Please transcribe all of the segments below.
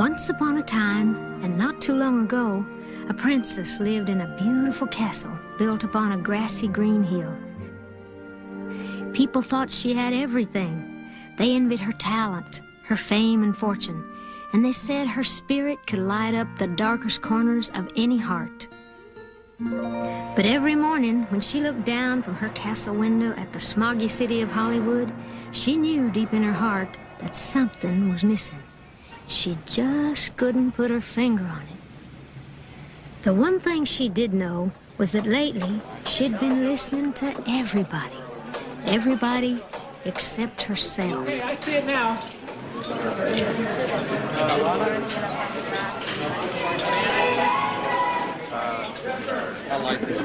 Once upon a time, and not too long ago, a princess lived in a beautiful castle built upon a grassy green hill. People thought she had everything. They envied her talent, her fame and fortune, and they said her spirit could light up the darkest corners of any heart. But every morning, when she looked down from her castle window at the smoggy city of Hollywood, she knew deep in her heart that something was missing. She just couldn't put her finger on it. The one thing she did know was that lately she'd been listening to everybody. Everybody except herself. Hey, I see it now. I like this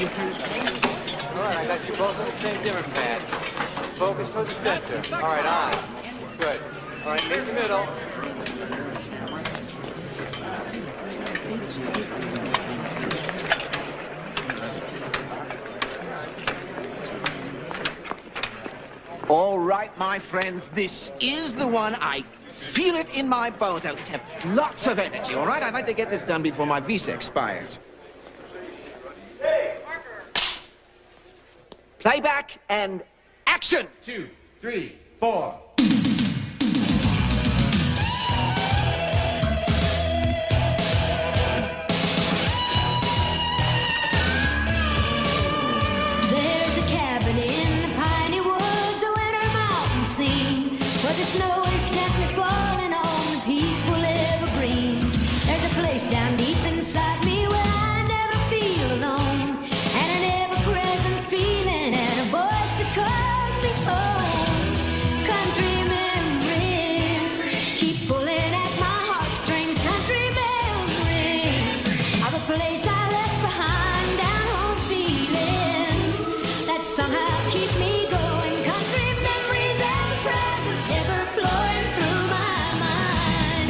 All right, I got you both on the same dimmer pad. Focus for the center. All right, on. Good. All right, meet the middle. All right, my friends, this is the one. I feel it in my bones. I'll have lots of energy, all right? I'd like to get this done before my visa expires. Playback and action! 2, 3, 4. There's a cabin in the piney woods, a winter mountain scene, where the snow is gently falling on the peaceful evergreens. There's a place down deep inside me where I never feel alone, and an ever-present feeling and a voice that calls me home. Country memories keep pulling at my heartstrings. Country memories of a place I left behind, down home feelings that somehow keep me going. Country memories ever present, ever flowing through my mind.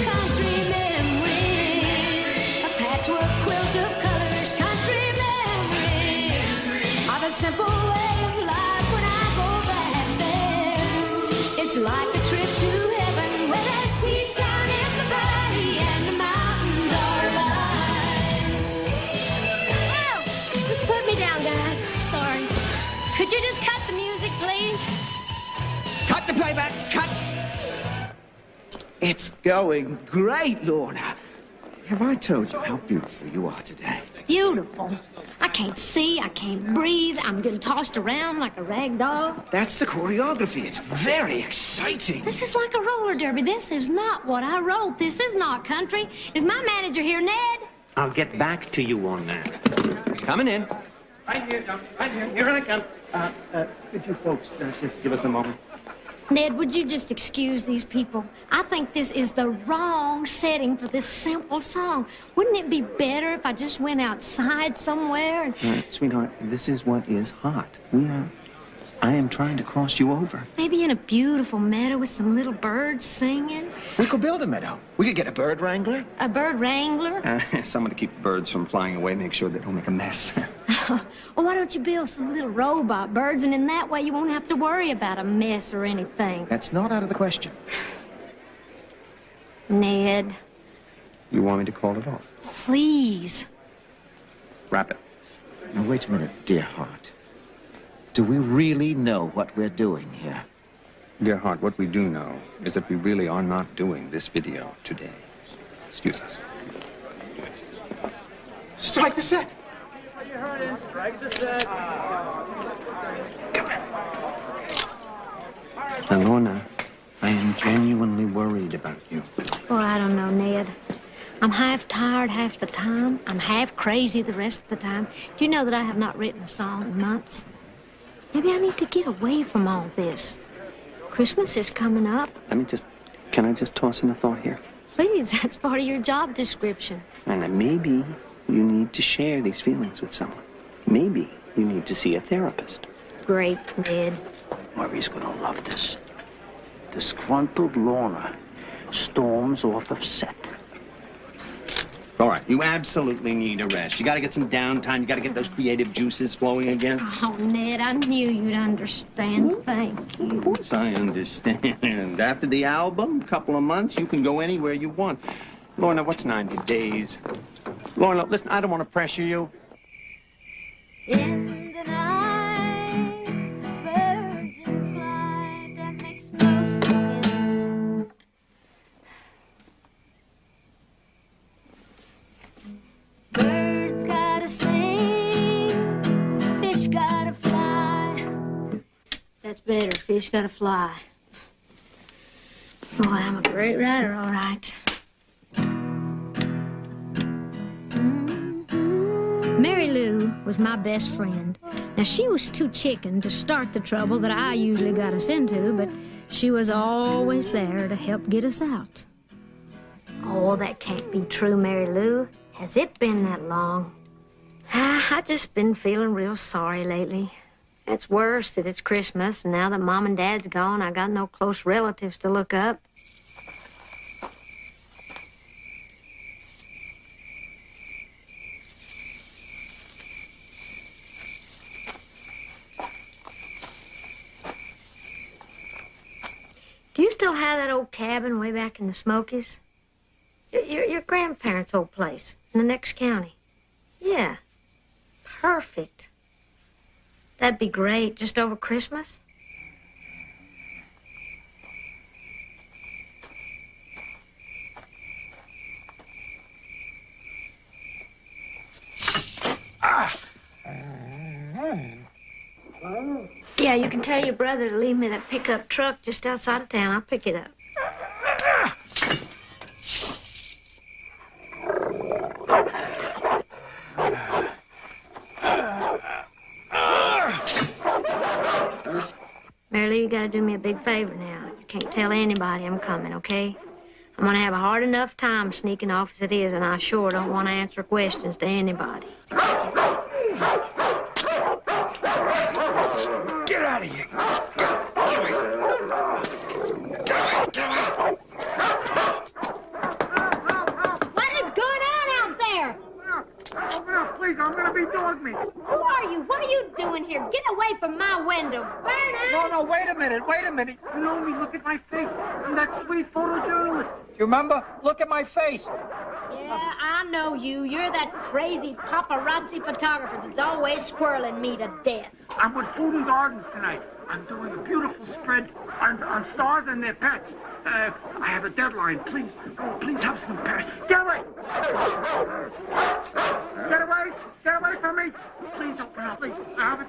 Country memories, a patchwork quilt of colors. Country memories of a simple way of life when I go back there. It's like a trip to heaven where there's peace down in the valley and the mountains are alive. Oh, just put me down, guys. Sorry. Could you just cut the music, please? Cut the playback, cut! It's going great, Lorna. Have I told you how beautiful you are today? Beautiful. I can't see, I can't breathe. I'm getting tossed around like a rag doll. That's the choreography. It's very exciting. This is like a roller derby. This is not what I wrote. This is not country. Is my manager here, Ned? I'll get back to you on that. Coming in. Right here, Tom. Right here. Here I come. Could you folks just give us a moment? Ned, would you just excuse these people? I think this is the wrong setting for this simple song. Wouldn't it be better if I just went outside somewhere and... Sweetheart, this is what is hot. I am trying to cross you over. maybe in a beautiful meadow with some little birds singing? We could build a meadow. We could get a bird wrangler. A bird wrangler? Someone to keep the birds from flying away, make sure they don't make a mess. Well, why don't you build some little robot birds, and in that way you won't have to worry about a mess or anything. That's not out of the question. Ned, You want me to call it off? please. Wrap it. Now, wait a minute, dear heart. Do we really know what we're doing here? Dear heart, what we do know is that we really are not doing this video today. Excuse us. Strike the set. You heard him. Strike the set. Come on. Lorna, I am genuinely worried about you. Well, I don't know, Ned. I'm half tired half the time. I'm half crazy the rest of the time. Do you know that I have not written a song in months? Maybe I need to get away from all this. Christmas is coming up. Can I just toss in a thought here? Please, that's part of your job description. And then maybe you need to share these feelings with someone. Maybe you need to see a therapist. Great, Ned. Murray's gonna love this. Disgruntled Lorna storms off of set. All right, you absolutely need a rest. You got to get some downtime. You got to get those creative juices flowing again. Oh, Ned, I knew you'd understand. Thank you. Of course I understand. After the album, couple of months, you can go anywhere you want. Lorna, what's 90 days? Lorna, listen, I don't want to pressure you. In the night, birds in flight, that makes no sense. Birds gotta sing, fish gotta fly. That's better, fish gotta fly. Boy, I'm a great writer, all right. Mary Lou was my best friend. Now, she was too chicken to start the trouble that I usually got us into, but she was always there to help get us out. Oh, that can't be true, Mary Lou. Has it been that long? I just been feeling real sorry lately. It's worse that it's Christmas, and now that Mom and Dad's gone, I got no close relatives to look up. Do you still have that old cabin way back in the Smokies? Your grandparents' old place in the next county? Yeah. Perfect. That'd be great, just over Christmas. Yeah, you can tell your brother to leave me that pickup truck just outside of town. I'll pick it up. Mary Lou, you gotta do me a big favor now. You can't tell anybody I'm coming, okay? I'm gonna have a hard enough time sneaking off as it is, and I sure don't want to answer questions to anybody. Get out of here. What is going on out there? Open up, please. I'm going to be dog meat. Who are you? What are you doing here? Get away from my window. Vernon! No, wait a minute. You know me. Look at my face. I'm that sweet photojournalist. You remember? Look at my face. Yeah, I know you. You're that crazy paparazzi photographer that's always squirreling me to death. I'm with Food and Gardens tonight. I'm doing a beautiful spread on stars and their pets. I have a deadline. Please have some pets. Get away! Get away from me! Please open up, please. I have a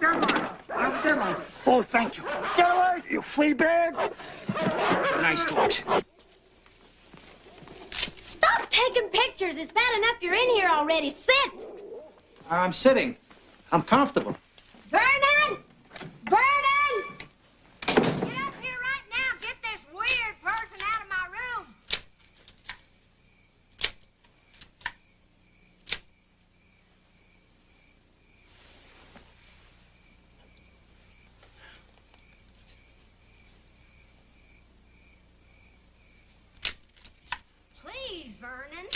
deadline. Oh, thank you. Get away, you flea bag! Nice dogs. Stop taking pictures. It's bad enough you're in here already. Sit! I'm sitting. I'm comfortable. Vernon! Vernon! Get up here right now. Get this weird person out of my room. Please, Vernon.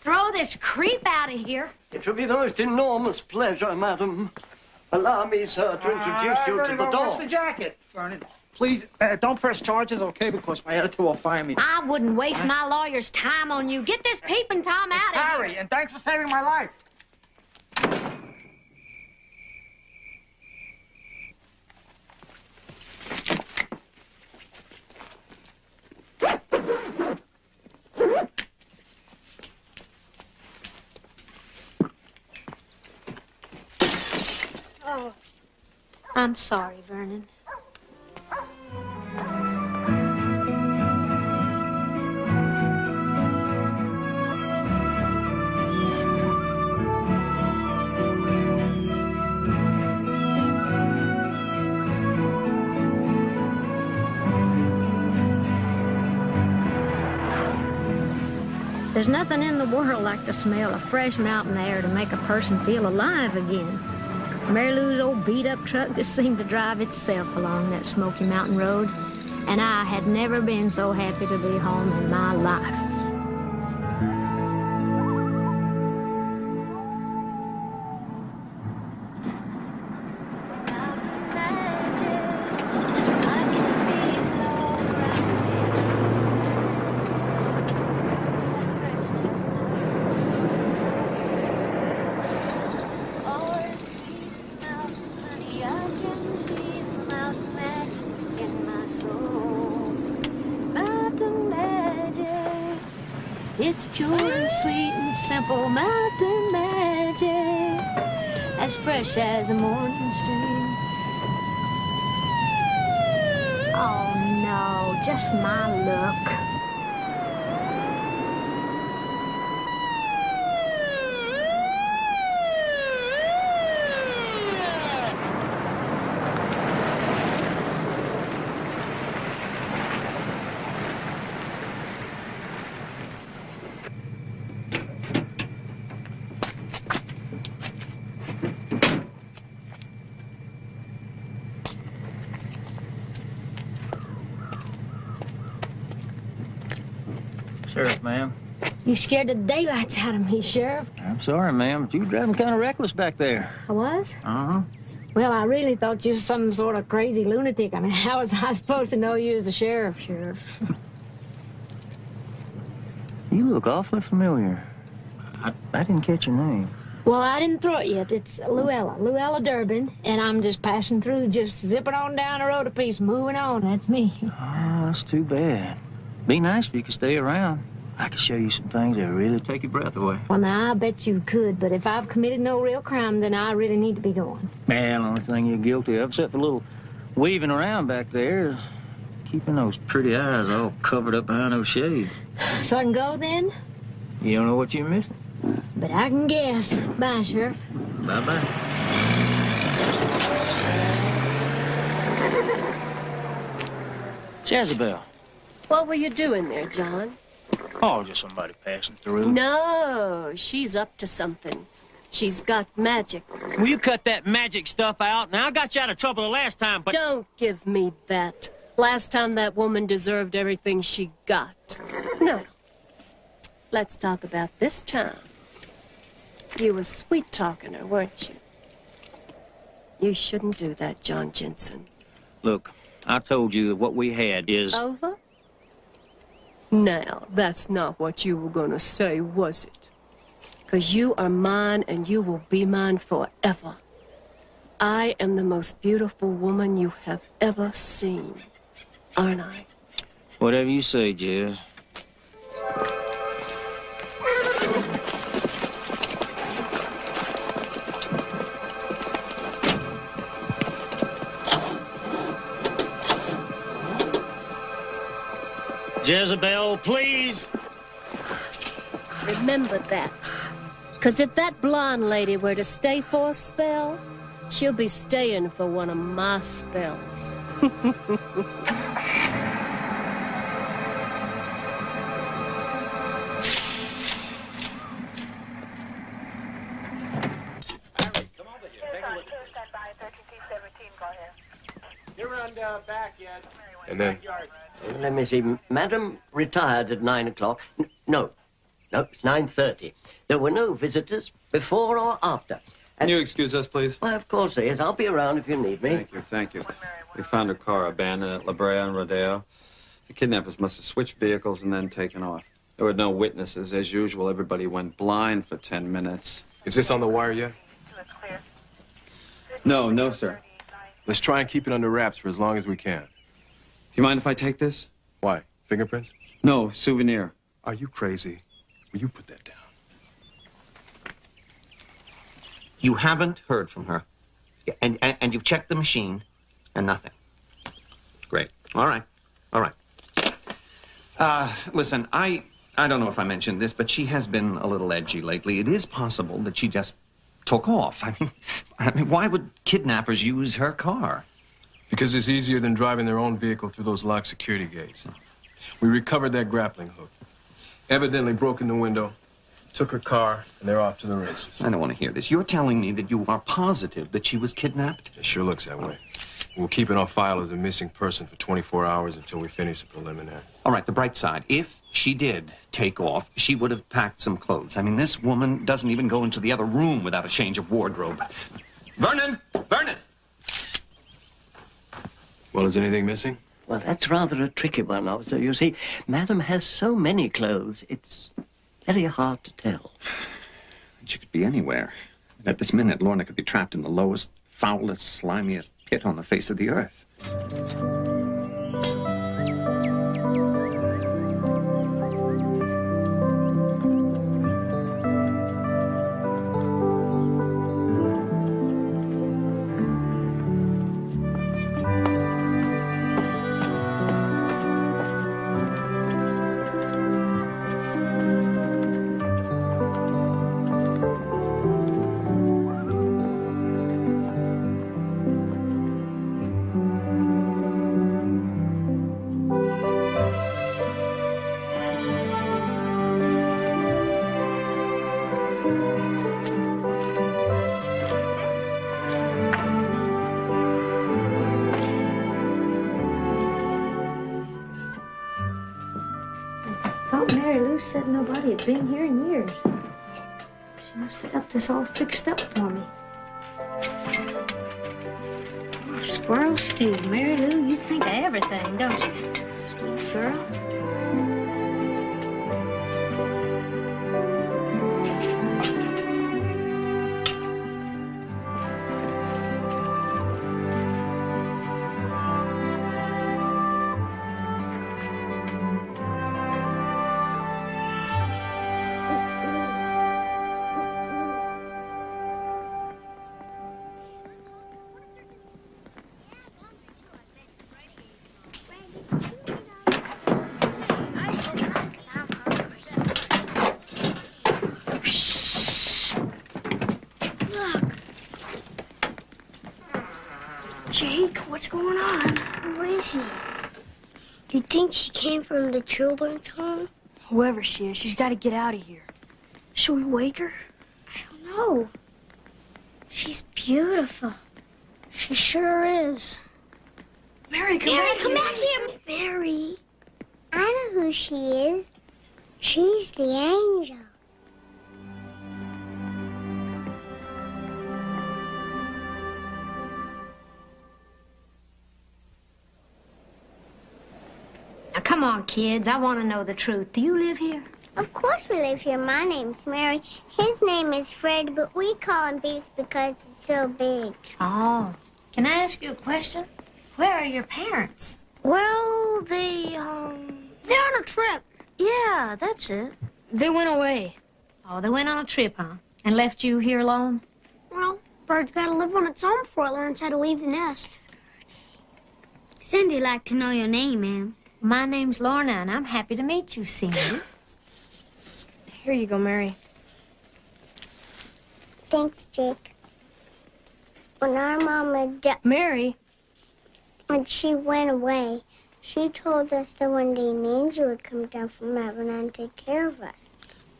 Throw this creep out of here. It will be the most enormous pleasure, madam. Allow me, sir, to introduce you to the dog. Watch the jacket, Vernon. Please, don't press charges, okay? Because my editor will fire me. I wouldn't waste my lawyer's time on you. Get this peeping Tom out of here. Harry, and thanks for saving my life. Oh, I'm sorry, Vernon. There's nothing in the world like the smell of fresh mountain air to make a person feel alive again. Mary Lou's old beat-up truck just seemed to drive itself along that Smoky Mountain Road, and I had never been so happy to be home in my life. It's pure and sweet and simple mountain magic, as fresh as a morning stream. Oh no, just my luck. Sheriff, ma'am. You scared the daylights out of me, Sheriff. I'm sorry, ma'am, but you were driving kind of reckless back there. I was? Uh-huh. Well, I really thought you was some sort of crazy lunatic. I mean, how was I supposed to know you was a sheriff, Sheriff? You look awfully familiar. I didn't catch your name. Well, I didn't throw it yet. It's Luella Durbin, and I'm just passing through, just zipping on down the road a piece, moving on. That's me. Oh, that's too bad. Be nice if you could stay around. I could show you some things that really take your breath away. Well, now, I bet you could, but if I've committed no real crime, then I really need to be going. Man, the only thing you're guilty of, except for a little weaving around back there, is keeping those pretty eyes all covered up behind those shades. So I can go then? You don't know what you're missing? But I can guess. Bye, Sheriff. Bye-bye. Jezebel. What were you doing there, John? Oh, just somebody passing through. No, she's up to something. She's got magic. Will you cut that magic stuff out? Now, I got you out of trouble the last time, but... Don't give me that. Last time that woman deserved everything she got. No. Let's talk about this time. You were sweet-talking her, weren't you? You shouldn't do that, John Jensen. Look, I told you that what we had is... Over? Now, that's not what you were gonna say, was it? 'Cause you are mine and you will be mine forever. I am the most beautiful woman you have ever seen, aren't I? Whatever you say, Jez. Jezebel, please. Remember that. 'Cause if that blonde lady were to stay for a spell, she'll be staying for one of my spells. And then? Let me see. Madam retired at 9 o'clock. No, it's 9:30. There were no visitors before or after. Can you excuse us, please? Why, of course there is. I'll be around if you need me. Thank you. We found her car abandoned at La Brea and Rodeo. The kidnappers must have switched vehicles and then taken off. There were no witnesses. As usual, everybody went blind for 10 minutes. Is this on the wire yet? No, sir. Let's try and keep it under wraps for as long as we can. You mind if I take this? Why? Fingerprints? No, souvenir. Are you crazy? Will you put that down? You haven't heard from her. And you've checked the machine, and nothing. Great. All right. Listen, I don't know if I mentioned this, but she has been a little edgy lately. It is possible that she just took off. I mean, why would kidnappers use her car? Because it's easier than driving their own vehicle through those locked security gates. We recovered that grappling hook. Evidently broke in the window, took her car, and they're off to the races. I don't want to hear this. You're telling me that you are positive that she was kidnapped? It sure looks that way. We'll keep it on file as a missing person for 24 hours until we finish the preliminary. All right, the bright side. If she did take off, she would have packed some clothes. I mean, this woman doesn't even go into the other room without a change of wardrobe. Vernon! Well, is anything missing? Well, that's rather a tricky one, officer. You see, Madam has so many clothes, it's very hard to tell. She could be anywhere. At this minute, Lorna could be trapped in the lowest, foulest, slimiest pit on the face of the earth. Mary Lou said nobody had been here in years. She must have got this all fixed up for me. Oh, squirrel stew. Mary Lou, you think of everything, don't you? Sweet girl. Jake, what's going on? Who is she? Do you think she came from the children's home? Whoever she is, she's got to get out of here. Should we wake her? I don't know. She's beautiful. She sure is. Mary, come back here. Mary, I know who she is. She's the angel. Now, come on, kids. I want to know the truth. Do you live here? Of course we live here. My name's Mary. His name is Fred, but we call him Beast because he's so big. Oh. Can I ask you a question? Where are your parents? Well, they're on a trip. Yeah, that's it. They went away. Oh, they went on a trip, huh? And left you here alone? Well, bird's got to live on its own before it learns how to leave the nest. Cindy'd like to know your name, ma'am. My name's Lorna, and I'm happy to meet you, Cindy. Here you go, Mary. Thanks, Jake. When our mama died... Mary? When she went away, she told us that one day an angel would come down from heaven and take care of us.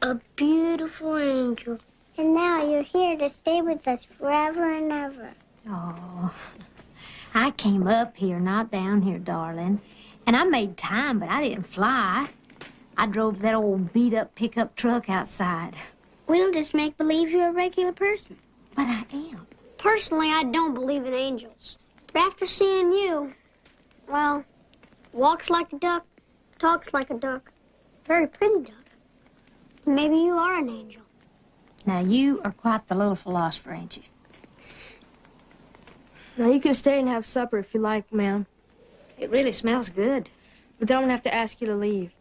A beautiful angel. And now you're here to stay with us forever and ever. Oh, I came up here, not down here, darling. And I made time, but I didn't fly. I drove that old beat-up pickup truck outside. We'll just make believe you're a regular person. But I am. Personally, I don't believe in angels. But after seeing you, well, walks like a duck, talks like a duck, very pretty duck. Maybe you are an angel. Now, you are quite the little philosopher, ain't you? Now, you can stay and have supper if you like, ma'am. It really smells good. But then I'm gonna have to ask you to leave.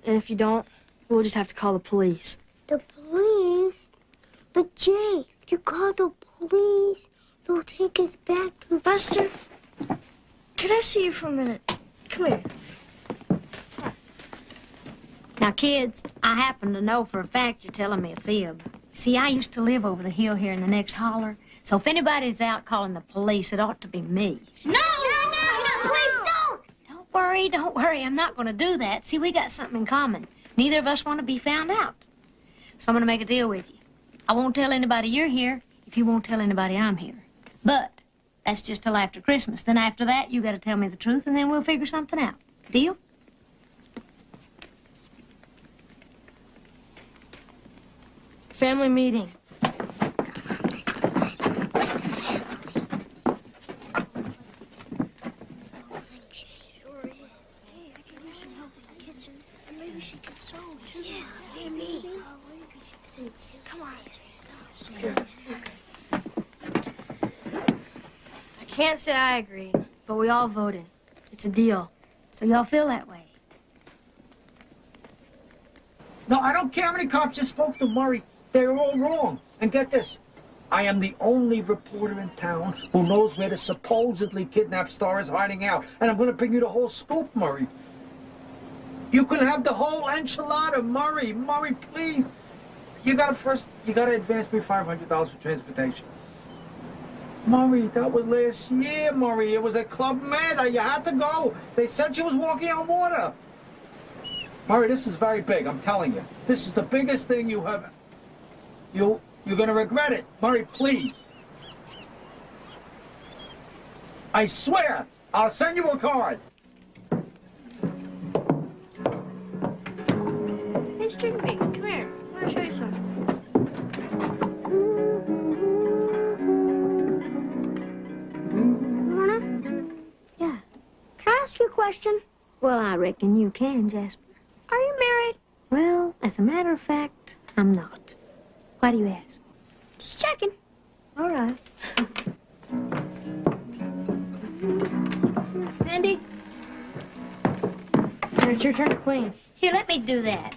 And if you don't, we'll just have to call the police. The police? But Jake, if you call the police, they'll take us back to... Buster, could I see you for a minute? Come here. Now, kids, I happen to know for a fact you're telling me a fib. See, I used to live over the hill here in the next holler. So if anybody's out calling the police, it ought to be me. No, please don't! Don't worry. I'm not going to do that. See, we got something in common. Neither of us want to be found out. So I'm going to make a deal with you. I won't tell anybody you're here if you won't tell anybody I'm here. But that's just till after Christmas. Then after that, you got to tell me the truth, and then we'll figure something out. Deal? Family meeting. I can't say I agree, but we all voted. It's a deal. So y'all feel that way? No, I don't care how many cops just spoke to Murray. They're all wrong. And get this. I am the only reporter in town who knows where the supposedly kidnapped star is hiding out. And I'm going to bring you the whole scoop, Murray. You can have the whole enchilada, Murray. Murray, please. You got to advance me $500 for transportation. Murray, that was last year, Murray. It was at Club Med. You had to go. They said she was walking on water. Murray, this is very big, I'm telling you. This is the biggest thing you have... You're going to regret it. Murray, please. I swear, I'll send you a card. drink me. Come here. I want to show you something. Lorna? Yeah. Can I ask you a question? Well, I reckon you can, Jasper. Are you married? Well, as a matter of fact, I'm not. Why do you ask? Just checking. All right. Cindy? It's your turn to clean. Here, let me do that.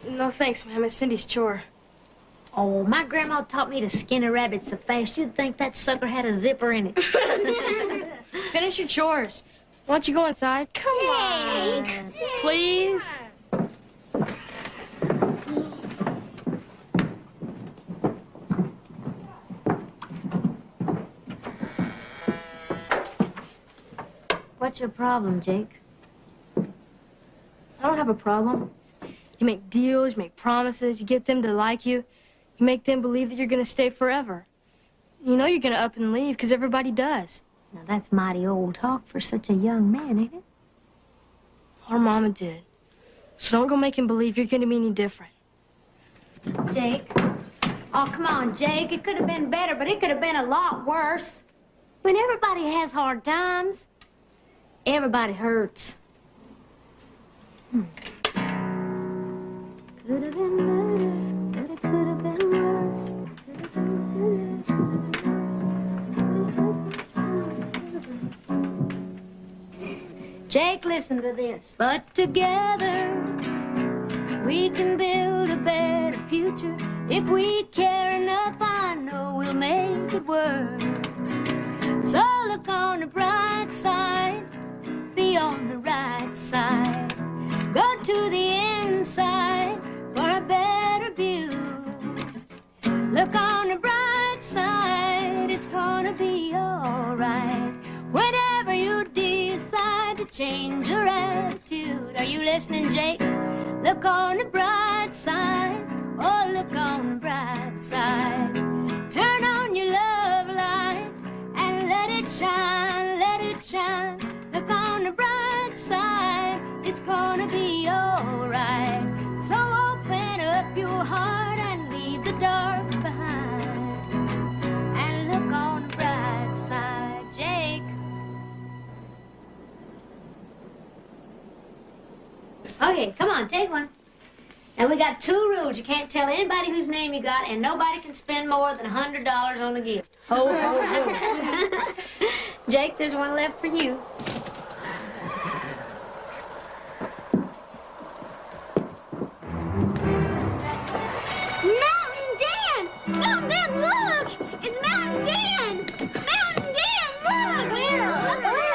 No thanks, ma'am. It's Cindy's chore. Oh, my grandma taught me to skin a rabbit so fast you'd think that sucker had a zipper in it. Finish your chores. Why don't you go inside? Come on. Please? What's your problem, Jake? I don't have a problem. You make deals, you make promises, you get them to like you. You make them believe that you're going to stay forever. You know you're going to up and leave because everybody does. Now, that's mighty old talk for such a young man, ain't it? Our mama did. So don't go make him believe you're going to be any different. Jake. Oh, come on, Jake. It could have been better, but it could have been a lot worse. I mean, everybody has hard times. Everybody hurts. Could have been better, but it could have been worse. Could have been better. Jake, listen to this. But together we can build a better future. If we care enough, I know we'll make it work. So look on the bright side. Be on the right side. Go to the inside for a better view. Look on the bright side, it's gonna be alright. Whenever you decide to change your attitude. Are you listening, Jake? Look on the bright side. Oh, look on the bright side. Turn on your love light and let it shine, let it shine. Look on the bright side, it's gonna be alright. So open up your heart and leave the dark behind. And look on the bright side, Jake. Okay, come on, take one. And we got 2 rules. You can't tell anybody whose name you got, and nobody can spend more than $100 on a gift. Ho, ho, ho. Jake, there's one left for you. Mountain Dan! Mountain Dan, look! It's Mountain Dan! Mountain Dan, look! Where? Look where?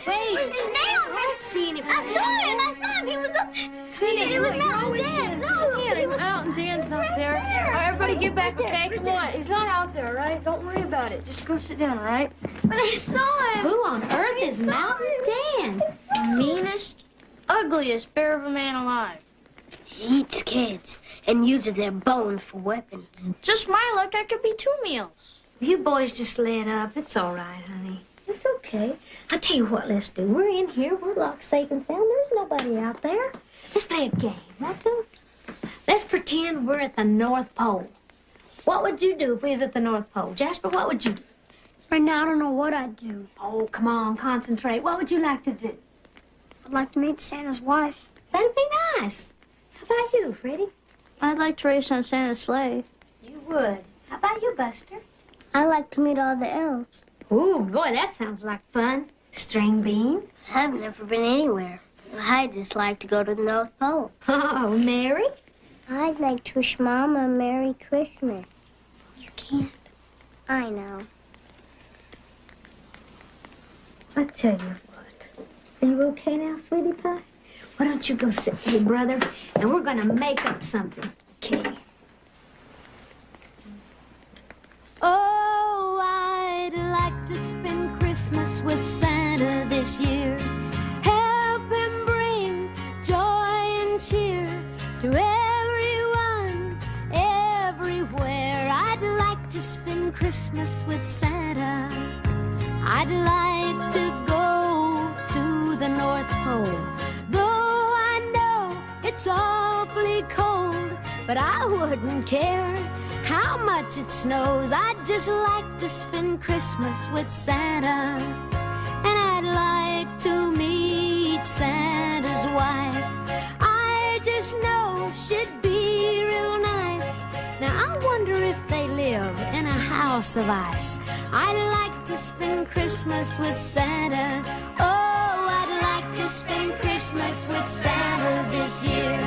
Wait. It's down! I don't see anybody. I saw him! He was up there! Cindy, It was Mountain Dan! No, he was Mountain Dan's not there. All right, everybody get back, okay? Come on. He's not out there, all right? Don't worry about it. Just go sit down, all right? But I saw him! Who on earth is Mountain Dan? Meanest, ugliest bear of a man alive. He eats kids and uses their bones for weapons. Just my luck, I could be 2 meals. You boys just let up. It's all right, honey. It's okay. I'll tell you what, let's do. We're in here. We're locked safe and sound. There's nobody out there. Let's play a game, right, Tom? Let's pretend we're at the North Pole. What would you do if we was at the North Pole? Jasper, what would you do? Right now, I don't know what I'd do. Oh, come on, concentrate. What would you like to do? I'd like to meet Santa's wife. That'd be nice. How about you, Freddie? I'd like to race on Santa's sleigh. You would. How about you, Buster? I'd like to meet all the elves. Ooh, boy, that sounds like fun. String bean. I've never been anywhere. I'd just like to go to the North Pole. Oh, Mary? I'd like to wish Mama a Merry Christmas. You can't. I know. I tell you what. Are you okay now, sweetie pie? Why don't you go sit with your brother, and we're gonna make up something. Okay. Oh, I'd like to spend Christmas with Santa this year. Help him bring joy and cheer to everyone, everywhere. I'd like to spend Christmas with Santa. I'd like to go to the North Pole, though I know it's awfully cold, but I wouldn't care how much it snows. I'd just like to spend Christmas with Santa, and I'd like to meet Santa's wife. I just know she'd be real nice. Now I wonder if they live in a house of ice. I'd like to spend Christmas with Santa. Oh, I'd like to spend Christmas with Santa this year.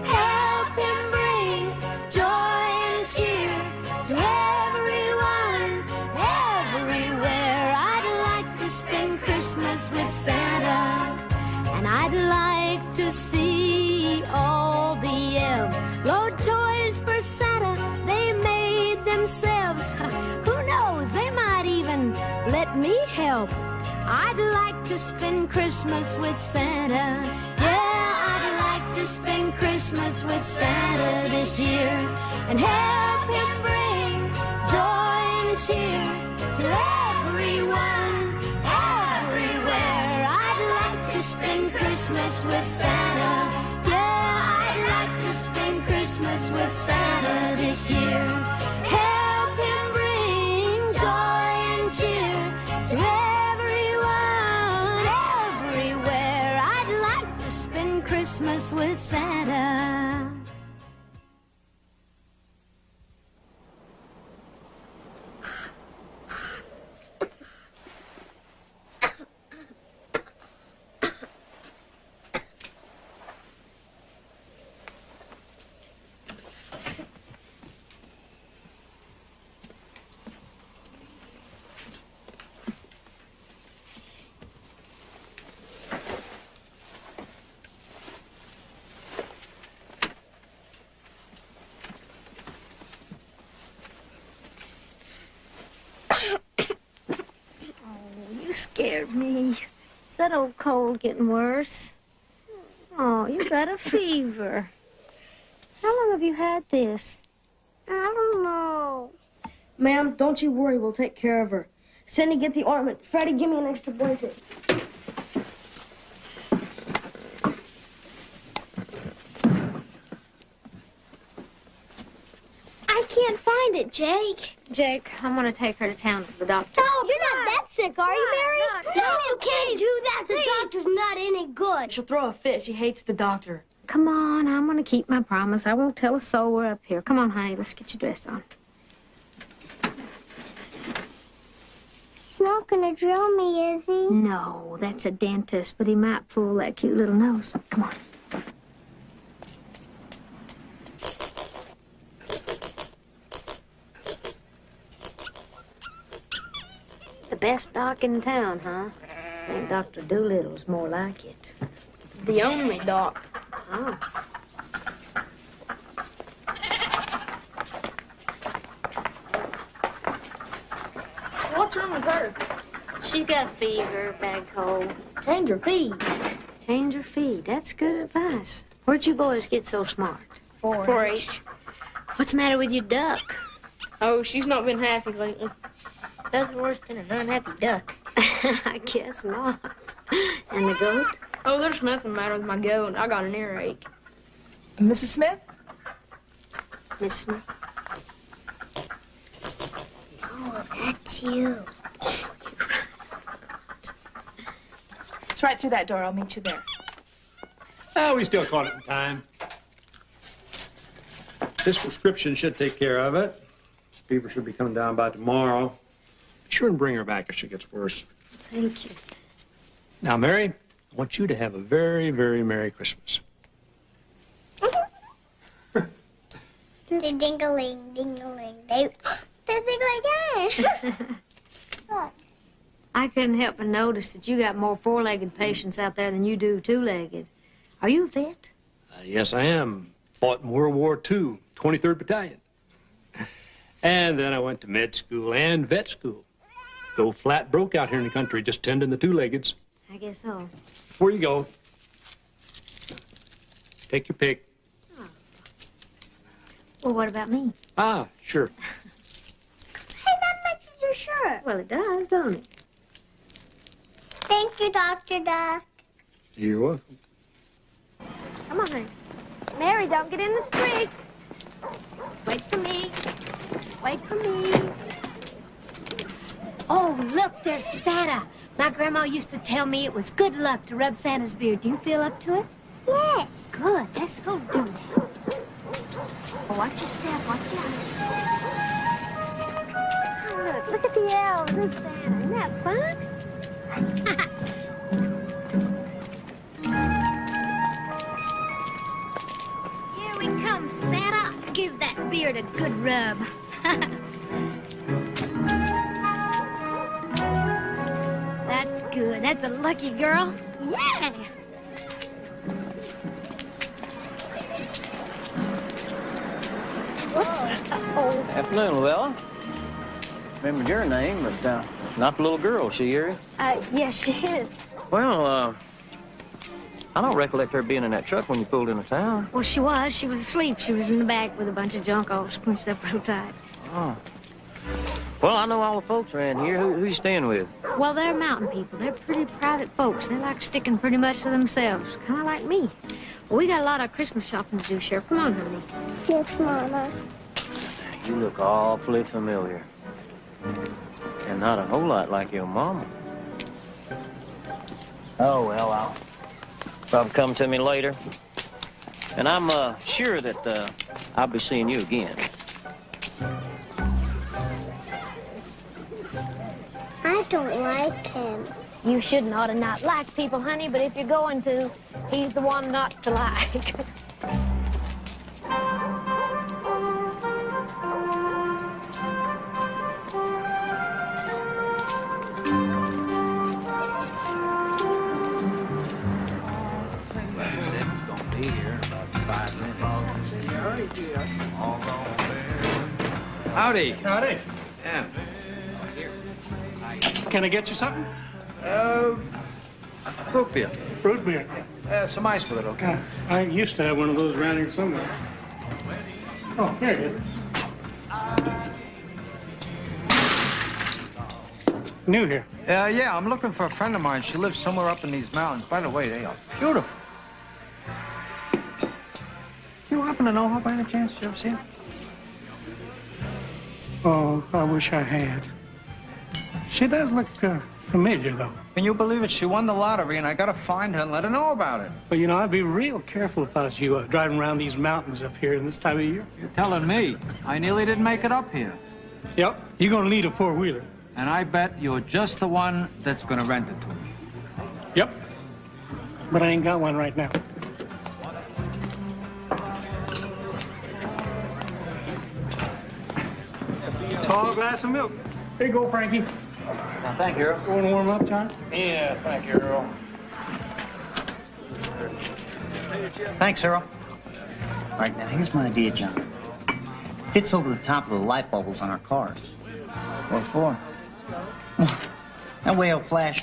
Help him bring joy and cheer to everyone, everywhere. I'd like to spend Christmas with Santa, and I'd like to see all the elves load toys for Santa they made themselves. Who knows, they might even let me help. I'd like to spend Christmas with Santa. Yeah, I'd like to spend Christmas with Santa this year, and help him bring joy and cheer to everyone, everywhere. I'd like to spend Christmas with Santa. Yeah, I'd like to spend Christmas with Santa this year. Help him bring joy and cheer to everyone, everywhere. I'd like to spend Christmas with Santa. You scared me. Is that old cold getting worse? Oh, you got a fever. How long have you had this? I don't know. Ma'am, don't you worry. We'll take care of her. Cindy, get the ointment. Freddie, give me an extra blanket. I can't find it, Jake. Jake, I'm going to take her to town to the doctor. No, you're not that sick, are you, Mary? No, you can't do that. The doctor's not any good. She'll throw a fit. She hates the doctor. Come on, I'm going to keep my promise. I won't tell a soul we're up here. Come on, honey, let's get your dress on. He's not gonna drill me, is he? No, that's a dentist, but he might pull that cute little nose. Come on. The best doc in town, huh? I think Dr. Doolittle's more like it. The only doc. Oh. What's wrong with her? She's got a fever, bad cold. Change her feed. Change her feed. That's good advice. Where'd you boys get so smart? 4-H. What's the matter with your duck? Oh, she's not been happy lately. Nothing worse than an unhappy duck. I guess not. And the goat? Oh, there's nothing the matter with my goat. I got an earache. Mrs. Smith? Miss Smith? No, that's you. It's right through that door. I'll meet you there. Oh, we still caught it in time. This prescription should take care of it. Fever should be coming down by tomorrow. Be sure and bring her back if she gets worse. Thank you. Now, Mary, I want you to have a very, very Merry Christmas. Ding-a-ling, ding-a-ling. They think like that. Look. I couldn't help but notice that you got more four-legged patients out there than you do two-legged. Are you a vet? Yes, I am. Fought in World War II, 23rd Battalion. And then I went to med school and vet school. Go flat broke out here in the country just tending the two-leggeds. I guess so. Before you go, take your pick. Well, what about me? Ah, sure. Hey, that matches your shirt. Well, it does, don't it? Thank you, Dr. Duck. You're welcome. Come on, honey. Mary, don't get in the street. Wait for me. Wait for me. Oh, look, there's Santa. My grandma used to tell me it was good luck to rub Santa's beard. Do you feel up to it? Yes. Good. Let's go do that. Oh, watch your step. Watch the eyes. Oh, look at the elves and Santa. Isn't that fun? Here we come, Santa. Give that beard a good rub. That's good. That's a lucky girl. Yeah. Oh. Afternoon, Luella. Remembered your name, but not the little girl. She here? Yes, she is. Well, I don't recollect her being in that truck when you pulled into town. Well, she was. She was asleep. She was in the back with a bunch of junk all squinched up real tight. Oh. Well, I know all the folks around here. Who you staying with? Well, they're mountain people. They're pretty private folks. They like sticking pretty much to themselves, kind of like me. Well, we got a lot of Christmas shopping to do, Sheriff. Come on, honey. Yes, Mama. You look awfully familiar. And not a whole lot like your mama. Oh, well, I'll probably come to me later. And I'm sure that I'll be seeing you again. I don't like him. You shouldn't ought to not like people, honey, but if you're going to, he's the one not to like. Howdy. Howdy. Yeah. Can I get you something? Root beer. Root beer. Some ice with it, okay? I used to have one of those around here somewhere. Oh, here it is. New here. Yeah, I'm looking for a friend of mine. She lives somewhere up in these mountains. By the way, they are beautiful. You happen to know her by any chance? You ever see her? Oh, I wish I had. She does look familiar, though. Can you believe it? She won the lottery, and I gotta find her and let her know about it. But, you know, I'd be real careful if I was you driving around these mountains up here in this time of year. You're telling me. I nearly didn't make it up here. Yep, you're gonna need a four-wheeler. And I bet you're just the one that's gonna rent it to me. Yep, but I ain't got one right now. Tall glass of milk. Here you go, Frankie. Now, thank you, Earl. Want to warm up, John? Yeah, thank you, Earl. Thanks, Earl. All right, now, here's my idea, John. Fits over the top of the light bulbs on our cars. What for? That way it'll flash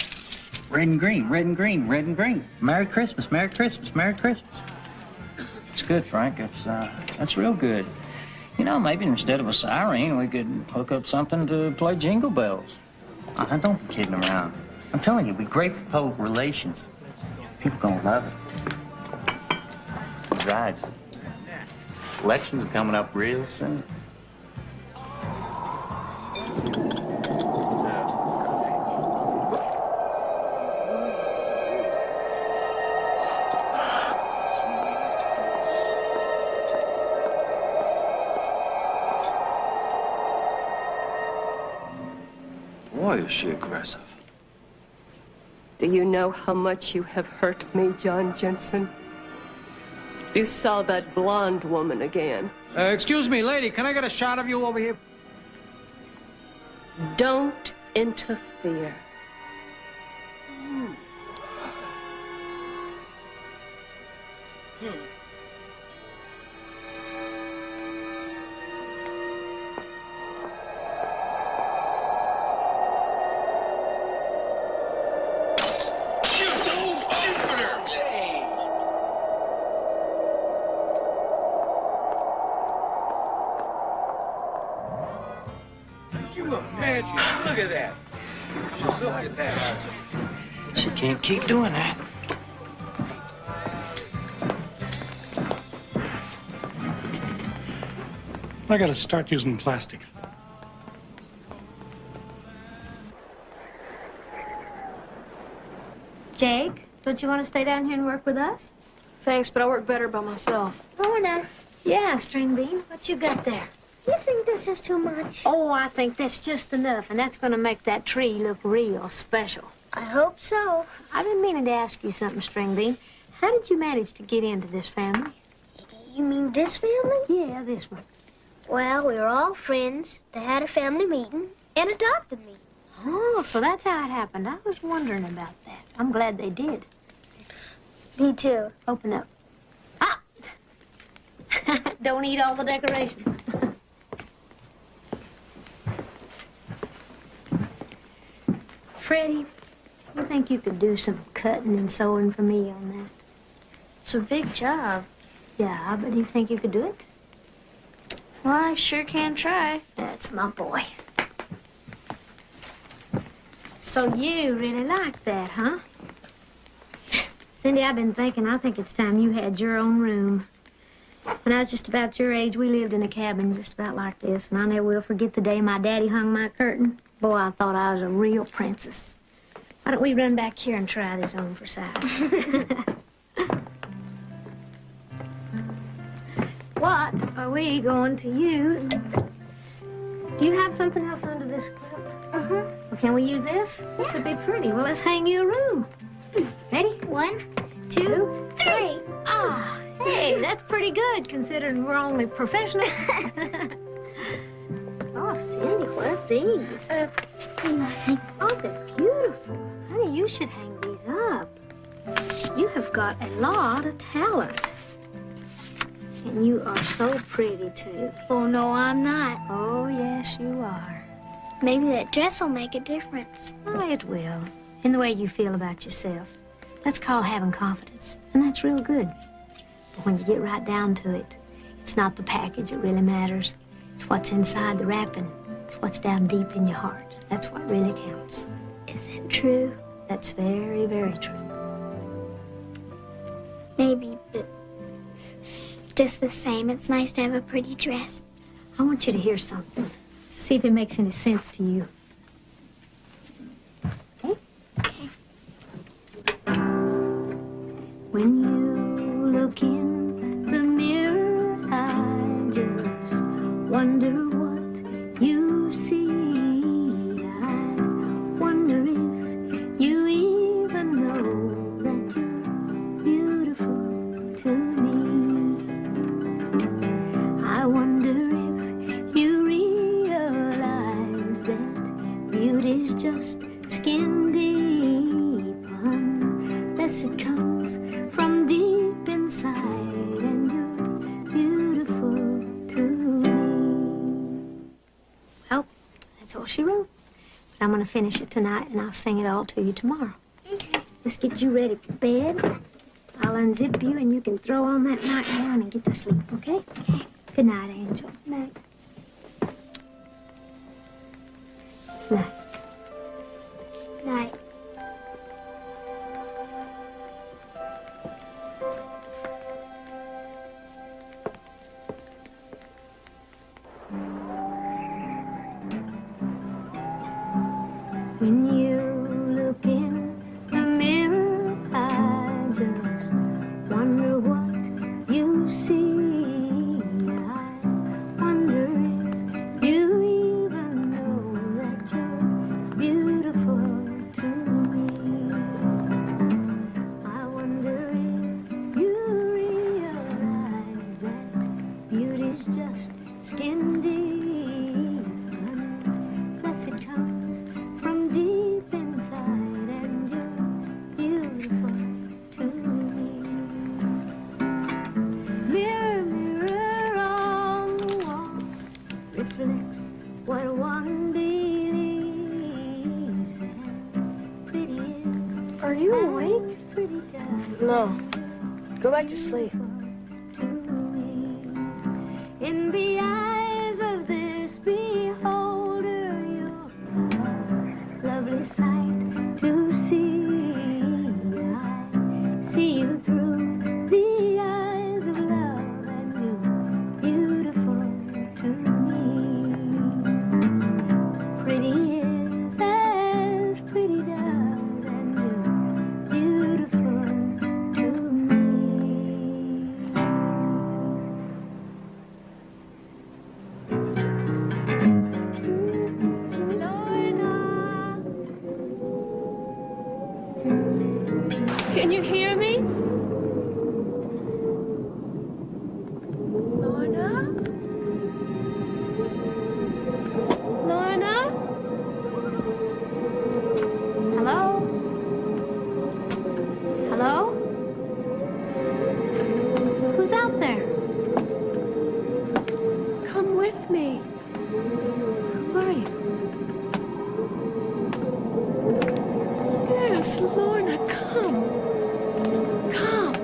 red and green, red and green, red and green. Merry Christmas, Merry Christmas, Merry Christmas. It's good, Frank. That's real good. You know, maybe instead of a siren, we could hook up something to play Jingle Bells. Don't be kidding around. I'm telling you, it'd be great for public relations. People gonna love it. Besides, elections are coming up real soon. Boy, is she aggressive. Do you know how much you have hurt me, John Jensen? You saw that blonde woman again. Excuse me, lady, can I get a shot of you over here? Don't interfere. Look at that. Just look at that. She can't keep doing that. I gotta start using plastic. Jake, don't you want to stay down here and work with us? Thanks, but I work better by myself. Lorna. Yeah, String Bean, what you got there? You think this is too much? Oh, I think that's just enough, and that's going to make that tree look real special. I hope so. I've been meaning to ask you something, String Bean. How did you manage to get into this family? You mean this family? Yeah, this one. Well, we were all friends. They had a family meeting and adopted me. Oh, so that's how it happened. I was wondering about that. I'm glad they did. Me too. Open up. Ah! Don't eat all the decorations. Freddie, you think you could do some cutting and sewing for me on that? It's a big job. Yeah, but do you think you could do it? Well, I sure can try. That's my boy. So you really like that, huh? Cindy, I've been thinking, I think it's time you had your own room. When I was just about your age, we lived in a cabin just about like this, and I never will forget the day my daddy hung my curtain. Boy, I thought I was a real princess. Why don't we run back here and try this on for size? What are we going to use? Do you have something else under this quilt? Uh-huh. Well, can we use this? This would be pretty. Well, let's hang you a room. Ready? 1, 2, 3. Ah, hey, that's pretty good considering we're only professionals. Oh, Cindy, what are these? Oh, they're beautiful. Honey, you should hang these up. You have got a lot of talent. And you are so pretty, too. Oh, no, I'm not. Oh, yes, you are. Maybe that dress will make a difference. Oh, it will. In the way you feel about yourself. That's called having confidence. And that's real good. But when you get right down to it, it's not the package that really matters. It's what's inside the wrapping. It's what's down deep in your heart. That's what really counts. Is that true? That's very, very true. Maybe, but just the same, it's nice to have a pretty dress. I want you to hear something. See if it makes any sense to you. Okay? Okay. When you look in the mirror, I just wonder what you see. I wonder if you even know that you're beautiful to me. I wonder if you realize that beauty's just skin deep, unless it comes from deep inside, and you're beautiful to me. Well, that's all she wrote. But I'm going to finish it tonight, and I'll sing it all to you tomorrow. Okay. Let's get you ready for bed. I'll unzip you, and you can throw on that nightgown and get to sleep, okay? Okay. Good night, Angel. Night. Night. Night. When you look in the mirror, I just wonder what you see. I wonder if you even know that you're beautiful to me. I wonder if you realize that beauty's just skin deep, unless it comes from deep inside, and you're beautiful to me. Mirror, mirror on the wall, reflects what one believes, and pretty is. Are you awake? Pretty does. No. Go back to sleep. To me. In the eyes of this beholder, you're a lovely sight to see. I see you through the eyes of love, and you're beautiful to Can you hear me? Lorna? Lorna? Hello? Hello? Who's out there? Come with me. Who are you? Yes, Lorna, come. Come.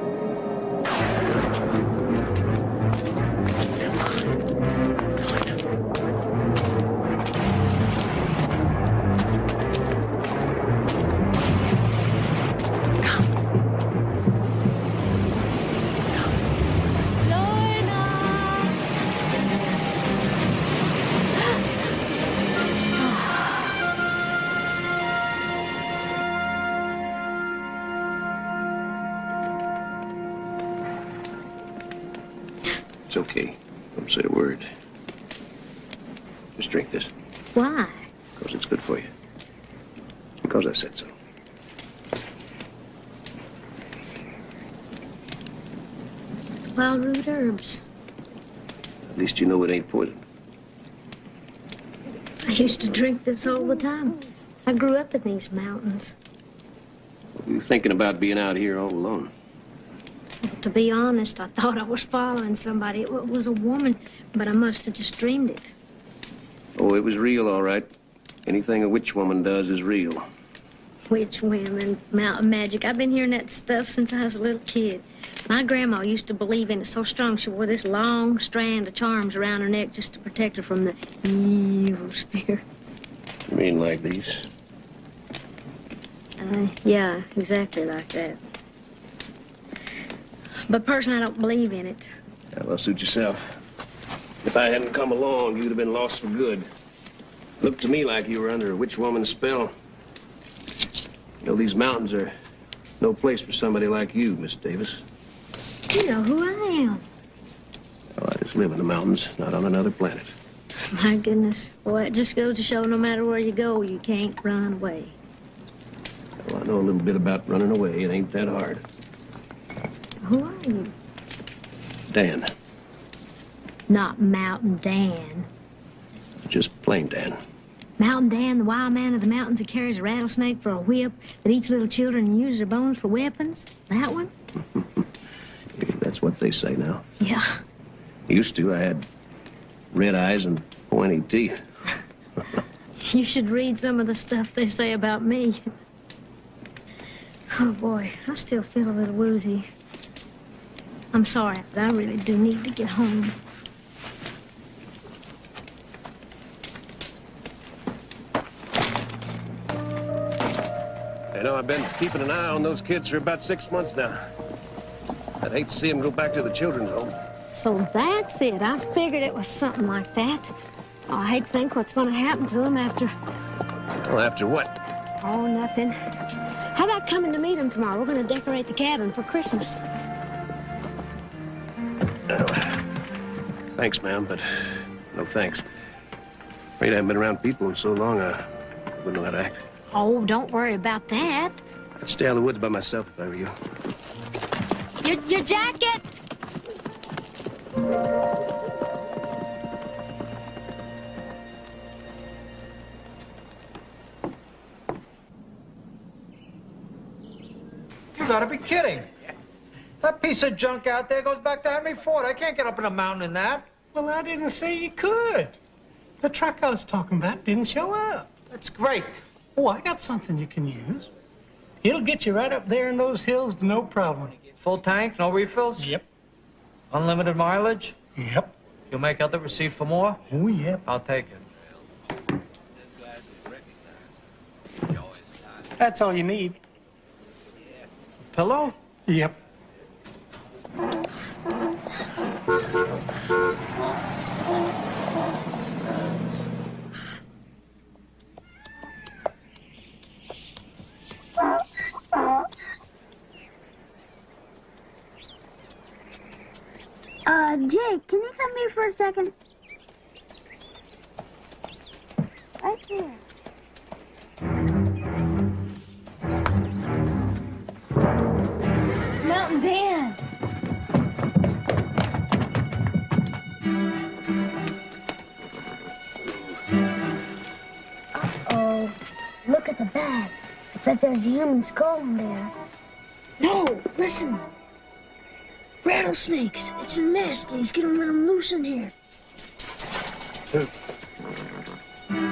It's okay. Don't say a word. Just drink this. Why? Because it's good for you. Because I said so. It's wild root herbs. At least you know it ain't poison. I used to drink this all the time. I grew up in these mountains. You thinking about being out here all alone? To be honest, I thought I was following somebody. It was a woman, but I must have just dreamed it. Oh, it was real, all right. Anything a witch woman does is real. Witch women, mountain magic. I've been hearing that stuff since I was a little kid. My grandma used to believe in it so strong she wore this long strand of charms around her neck just to protect her from the evil spirits. You mean like these? Yeah, exactly like that. But personally, I don't believe in it. Yeah, well, suit yourself. If I hadn't come along, you'd have been lost for good. Looked to me like you were under a witch woman's spell. You know, these mountains are no place for somebody like you, Miss Davis. You know who I am. Well, I just live in the mountains, not on another planet. My goodness. Boy, it just goes to show no matter where you go, you can't run away. Well, I know a little bit about running away. It ain't that hard. Who are you? Dan. Not Mountain Dan. Just plain Dan. Mountain Dan, the wild man of the mountains that carries a rattlesnake for a whip, that eats little children and uses their bones for weapons? That one? That's what they say now. Yeah. Used to. I had red eyes and pointy teeth. You should read some of the stuff they say about me. Oh, boy, I still feel a little woozy. I'm sorry, but I really do need to get home. You know, I've been keeping an eye on those kids for about 6 months now. I'd hate to see them go back to the children's home. So that's it. I figured it was something like that. Oh, I hate to think what's going to happen to them after... Well, after what? Oh, nothing. How about coming to meet them tomorrow? We're going to decorate the cabin for Christmas. Thanks, ma'am, but no thanks. Afraid I haven't been around people in so long, I wouldn't know how to act. Oh, don't worry about that. I'd stay out of the woods by myself if I were you. Your jacket! You gotta be kidding. That piece of junk out there goes back to Henry Ford. I can't get up in a mountain in that. Well, I didn't say you could. The truck I was talking about didn't show up. That's great. Oh, I got something you can use. It'll get you right up there in those hills, no problem. Full tank, no refills? Yep. Unlimited mileage? Yep. You'll make out the receipt for more? Oh, yep. I'll take it. That's all you need. Pillow? Yep. Jake, can you come here for a second? Right there. Bet there's a human skull in there. No, listen. Rattlesnakes. It's a nest. He's gonna let them loose in here.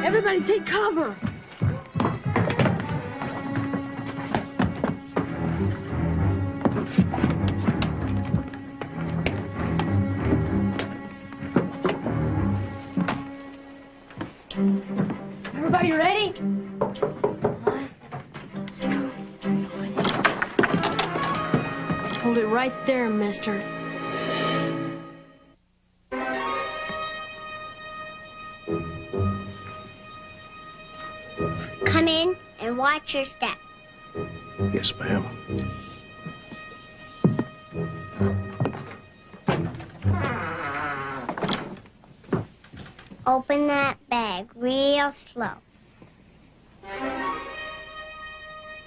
Everybody take cover. Everybody ready? Hold it right there, mister. Come in and watch your step. Yes, ma'am. Open that bag real slow.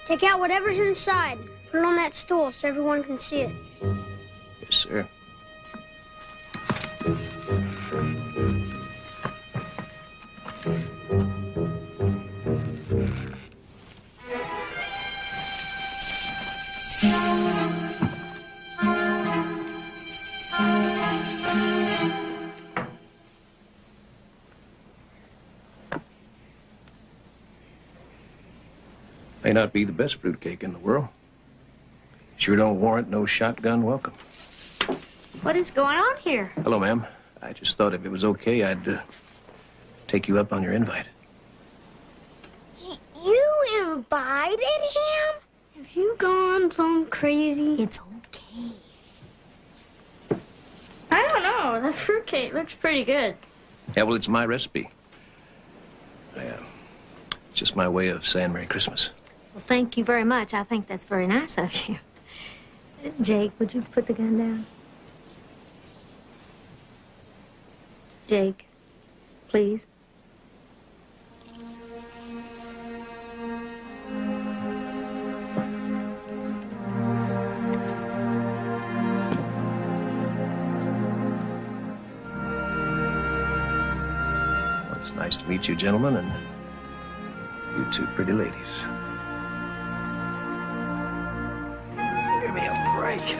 Take out whatever's inside. Put it on that stool so everyone can see it. Yes, sir. May not be the best fruitcake in the world. Sure don't warrant no shotgun welcome. What is going on here? Hello, ma'am. I just thought if it was okay, I'd take you up on your invite. You invited him? Have you gone plumb crazy? It's okay. I don't know. The fruitcake looks pretty good. Yeah, well, it's my recipe. It's just my way of saying Merry Christmas. Well, thank you very much. I think that's very nice of you. Jake, would you put the gun down? Jake, please. Well, it's nice to meet you, gentlemen, and you two pretty ladies. Give me a break.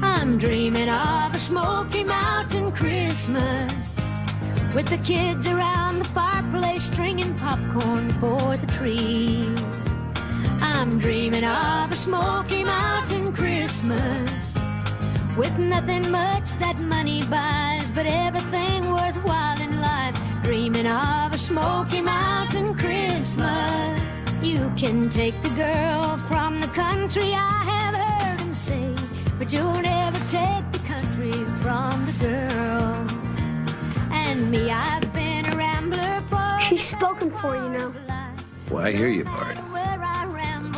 I'm dreaming of a Smoky Mountain Christmas with the kids around the fireplace stringing popcorn for the tree. I'm dreaming of a Smoky Mountain Christmas with nothing much that money buys, but everything worthwhile in life. Dreaming of a Smoky Mountain Christmas. You can take the girl from the country, I have heard him say, but you'll never take the country from the girl. And me, I've been a rambler for... She's spoken for, you know. Well, I hear you, Bart.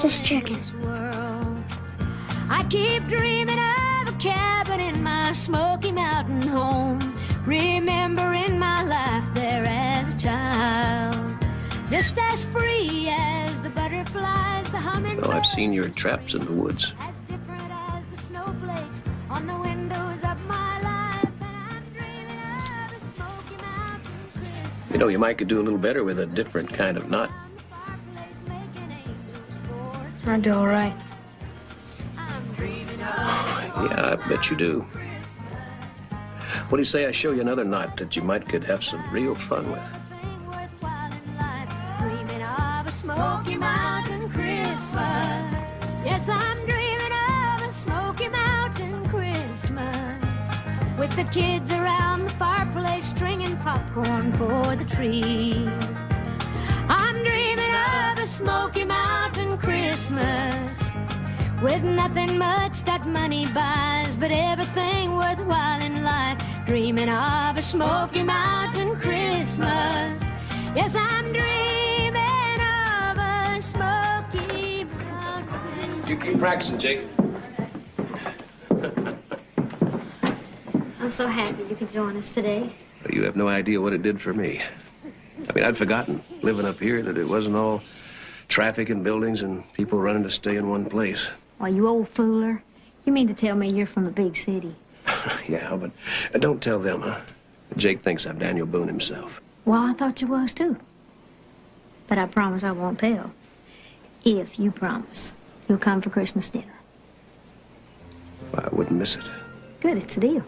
Just checking. I keep dreaming of a cabin in my Smoky Mountain home, remembering my life there as a child, just as free as the butterflies, the humming. Well, I've seen your traps in the woods. As different as the snowflakes on the windows of my life, and I'm dreaming of a Smoky Mountain Christmas. You know, you might could do a little better with a different kind of knot. I do all right. Yeah, I bet you do. What do you say I show you another knot that you might could have some real fun with? Dreaming of a Smoky Mountain Christmas. Yes, I'm dreaming of a Smoky Mountain Christmas with the kids around the fireplace stringing popcorn for the tree. I'm dreaming of a Smoky Mountain Christmas with nothing much that money buys, but everything worthwhile in life. Dreaming of a Smoky Mountain Christmas. Yes, I'm dreaming of a Smoky Mountain You keep practicing, Jake. I'm so happy you could join us today. You have no idea what it did for me. I mean, I'd forgotten, living up here, that it wasn't all traffic and buildings and people running to stay in one place. Why, you old fooler. You mean to tell me you're from the big city? Yeah, but don't tell them, huh? Jake thinks I'm Daniel Boone himself. Well, I thought you was, too. But I promise I won't tell. If you promise you'll come for Christmas dinner. I wouldn't miss it. Good, it's a deal.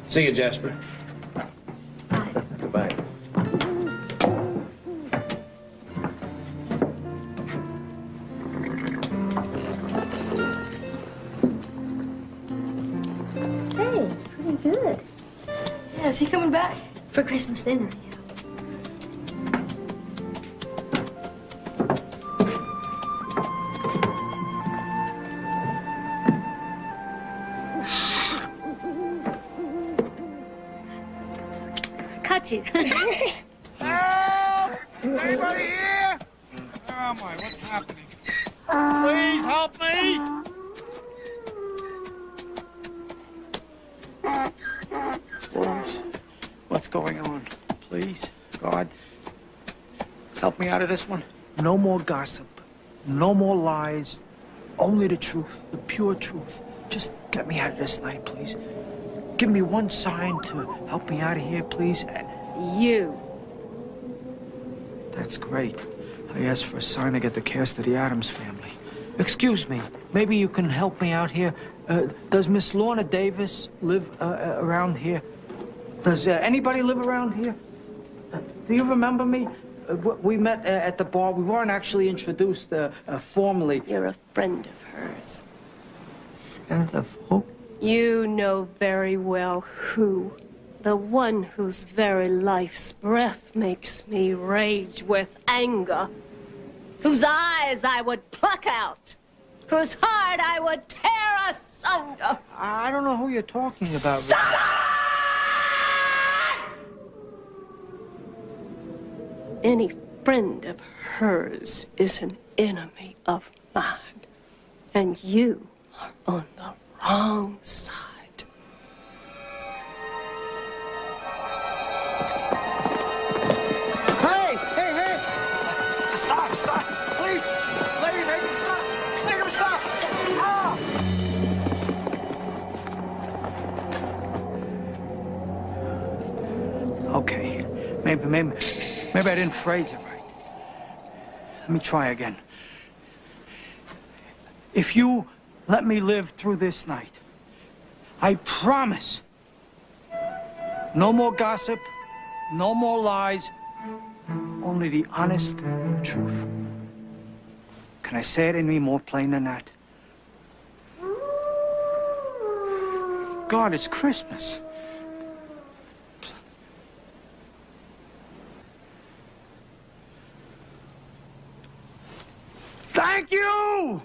See you, Jasper. Bye. Goodbye. Hey, it's pretty good. Yeah, is he coming back? For Christmas dinner, yeah. Cut you. Help! Anybody here? Where am I? What's happening? Please help me! Wolves, what's going on? Please, God, help me out of this one. No more gossip. No more lies. Only the truth, the pure truth. Just get me out of this night, please. Give me one sign to help me out of here, please. You. That's great. I asked for a sign to get the cast of the Addams Family. Excuse me, maybe you can help me out here. Does Miss Lorna Davis live around here? Does anybody live around here? Do you remember me? We met at the bar. We weren't actually introduced formally. You're a friend of hers. Friend of who? You know very well who. The one whose very life's breath makes me rage with anger. Whose eyes I would pluck out. Whose heart I would tear asunder. I don't know who you're talking about. Any friend of hers is an enemy of mine. And you are on the wrong side. Hey! Hey, hey! Stop, stop! Please! Lady, make him stop! Make him stop! Ah! Okay. Maybe I didn't phrase it right. Let me try again. If you let me live through this night, I promise, no more gossip, no more lies, only the honest truth. Can I say it any more plain than that? God, it's Christmas. Thank you!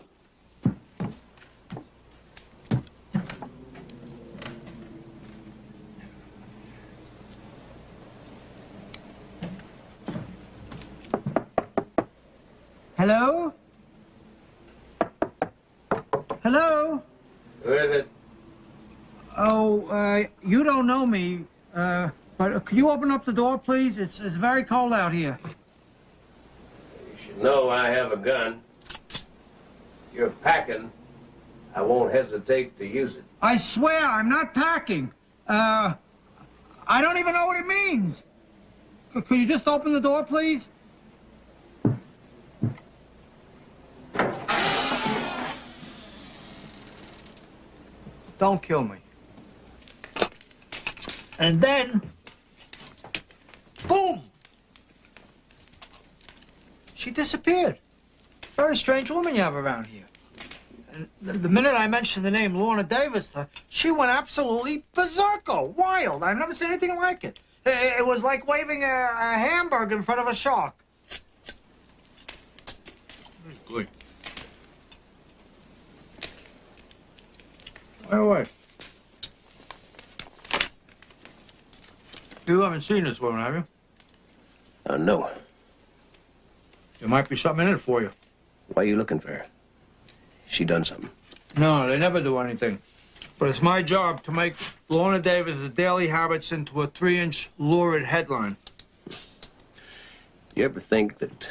Hello? Hello? Who is it? Oh, you don't know me, but could you open up the door, please? It's very cold out here. You should know I have a gun. If you're packing, I won't hesitate to use it. I swear I'm not packing. I don't even know what it means. Could you just open the door, please? Don't kill me. And then, boom! She disappeared. Very strange woman you have around here. And the minute I mentioned the name Lorna Davis, she went absolutely berserko, wild. I've never seen anything like it. It was like waving a hamburger in front of a shark. Good. Wait. You haven't seen this woman, have you? No. There might be something in it for you. Why are you looking for her? she done something? No, they never do anything. But it's my job to make Lorna Davis' daily habits into a 3-inch lurid headline. You ever think that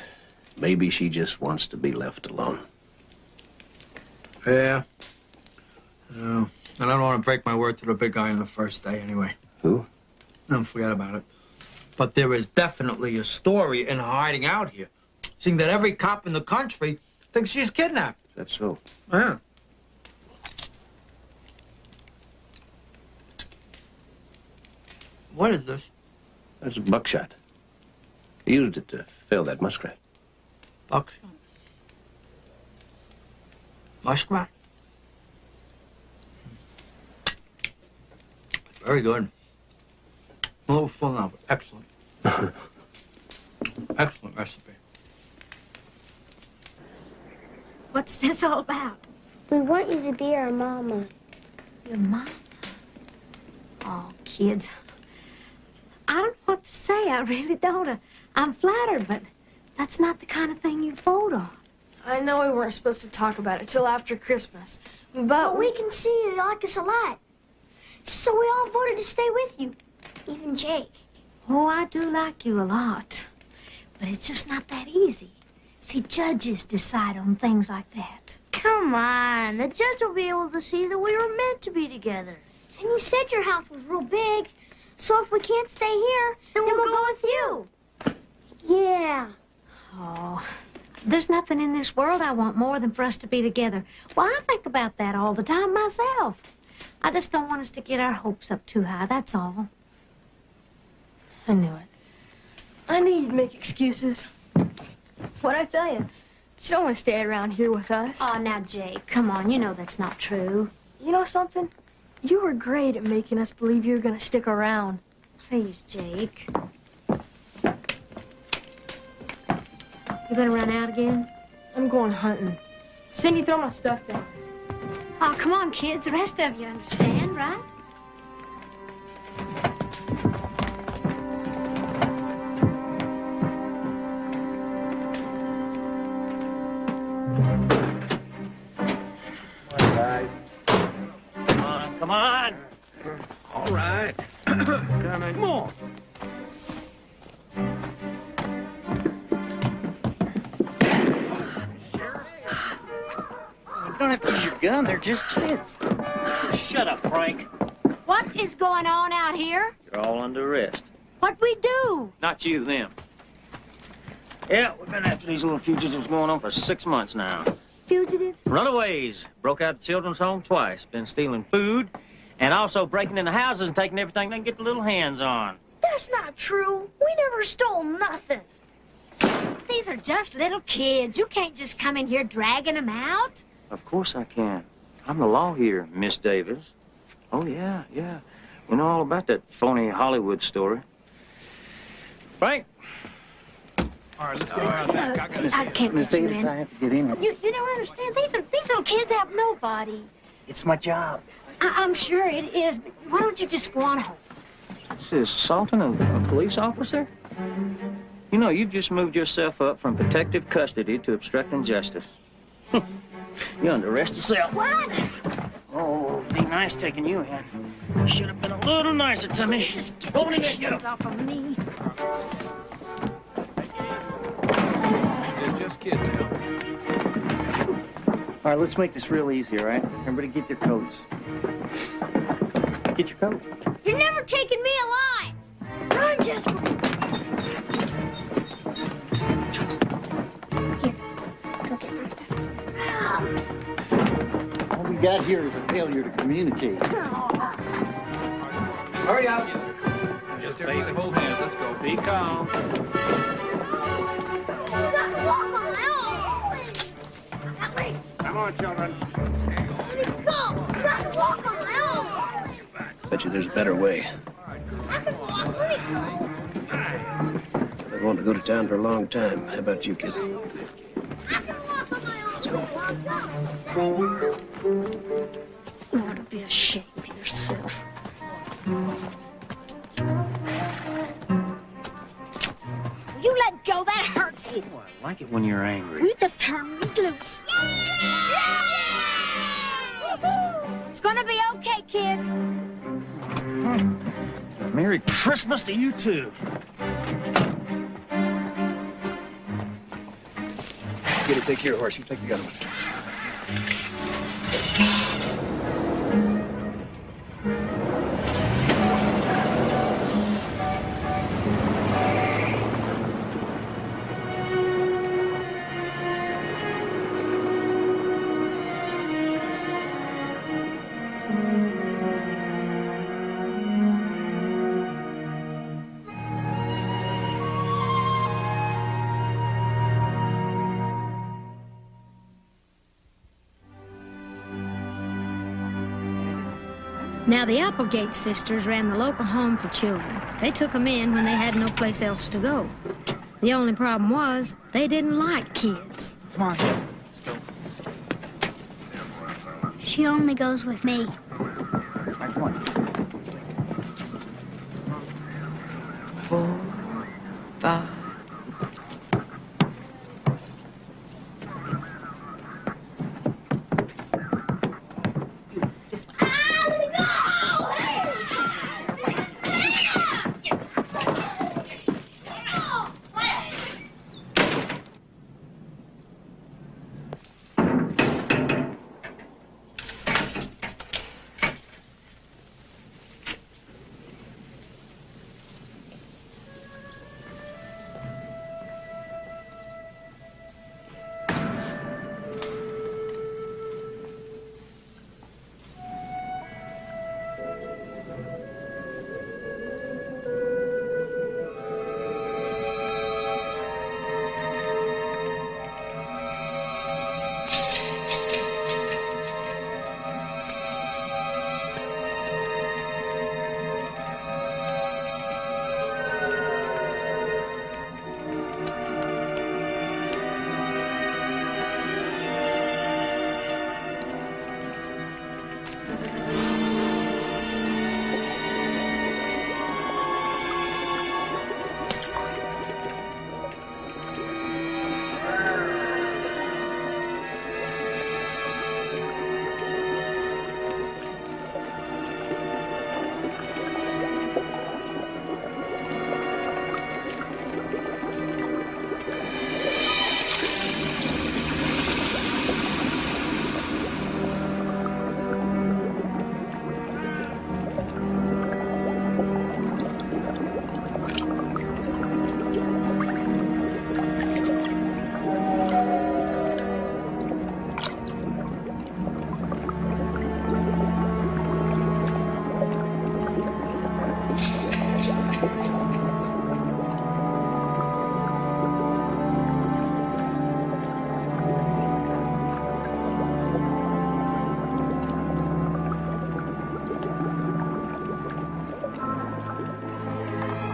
maybe she just wants to be left alone? Yeah. And I don't want to break my word to the big guy on the first day anyway. Who? No, forget about it. But there is definitely a story in hiding out here, seeing that every cop in the country thinks she's kidnapped. That's so. Yeah. What is this? That's buckshot. He used it to fill that muskrat. Buckshot? Muskrat? It's very good. A little full now, but excellent. Excellent recipe. What's this all about? We want you to be our mama. Your mama? Oh, kids. I don't know what to say. I really don't. I'm flattered, but that's not the kind of thing you vote on. I know we weren't supposed to talk about it till after Christmas, But we can see you like us a lot. So we all voted to stay with you. Even Jake. Oh, I do like you a lot. But it's just not that easy. See, judges decide on things like that. Come on, the judge will be able to see that we were meant to be together. And you said your house was real big. So if we can't stay here, then we'll go with you. Yeah. Oh, there's nothing in this world I want more than for us to be together. Well, I think about that all the time myself. I just don't want us to get our hopes up too high, that's all. I knew it. I knew you'd make excuses. What'd I tell you? You don't want to stay around here with us. Oh, now, Jake, come on. You know that's not true. You know something? You were great at making us believe you were going to stick around. Please, Jake. You gonna run out again? I'm going hunting. Cindy, throw my stuff down. Oh, come on, kids. The rest of you understand, right? Come on. All right. Come on. You don't have to use your gun. They're just kids. Shut up, Frank. What is going on out here? You're all under arrest. What'd we do? Not you, them. Yeah, we've been after these little fugitives going on for 6 months now. Fugitives? Runaways. Broke out the children's home twice. Been stealing food and also breaking into houses and taking everything they can get their little hands on. That's not true. We never stole nothing. These are just little kids. You can't just come in here dragging them out. Of course I can. I'm the law here, Miss Davis. Oh, yeah. We know all about that phony Hollywood story. Frank? All right, let's go out back. I gotta I can't Miss let you Davis, in. I have to get in here. You don't understand. These little kids have nobody. It's my job. I'm sure it is, but why don't you just go on home? This is assaulting a police officer? You know, you've just moved yourself up from protective custody to obstructing justice. You're under arrest yourself. What? Oh, be nice taking you in. You should have been a little nicer to me. Just get Open your it, hands off of me. They're just kids now. All right, let's make this real easy, all right? Everybody get their coats. Get your coat. You're never taking me alive. Run, Jesper. Here. Go get my stuff. All we got here is a failure to communicate. Hurry up. Just everybody hold hands. Let's go. Be calm. You got to walk on my own. Ellie, Come on, children. let me go. You got to walk on my own. Bet you there's a better way. I can walk. Let me go. I've been wanting to go to town for a long time. How about you, kid? I can walk on my own. Let's go. You ought to be ashamed of yourself. You let go. That hurts. Oh, I like it when you're angry. You just turn me loose. Yeah! Merry Christmas to you, too. Get it, take care of horse. You take the other one. Now, the Applegate sisters ran the local home for children. They took them in when they had no place else to go. The only problem was they didn't like kids. Come on, let's go. She only goes with me. Right, come on. 4, 5.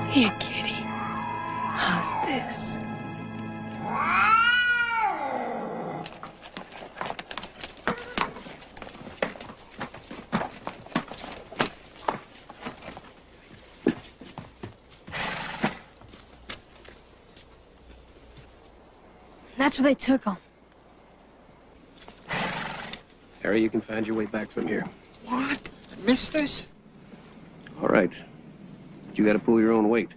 Here, kitty. How's this? That's where they took him. Harry, you can find your way back from here. What? Missed this? All right. But you got to pull your own weight.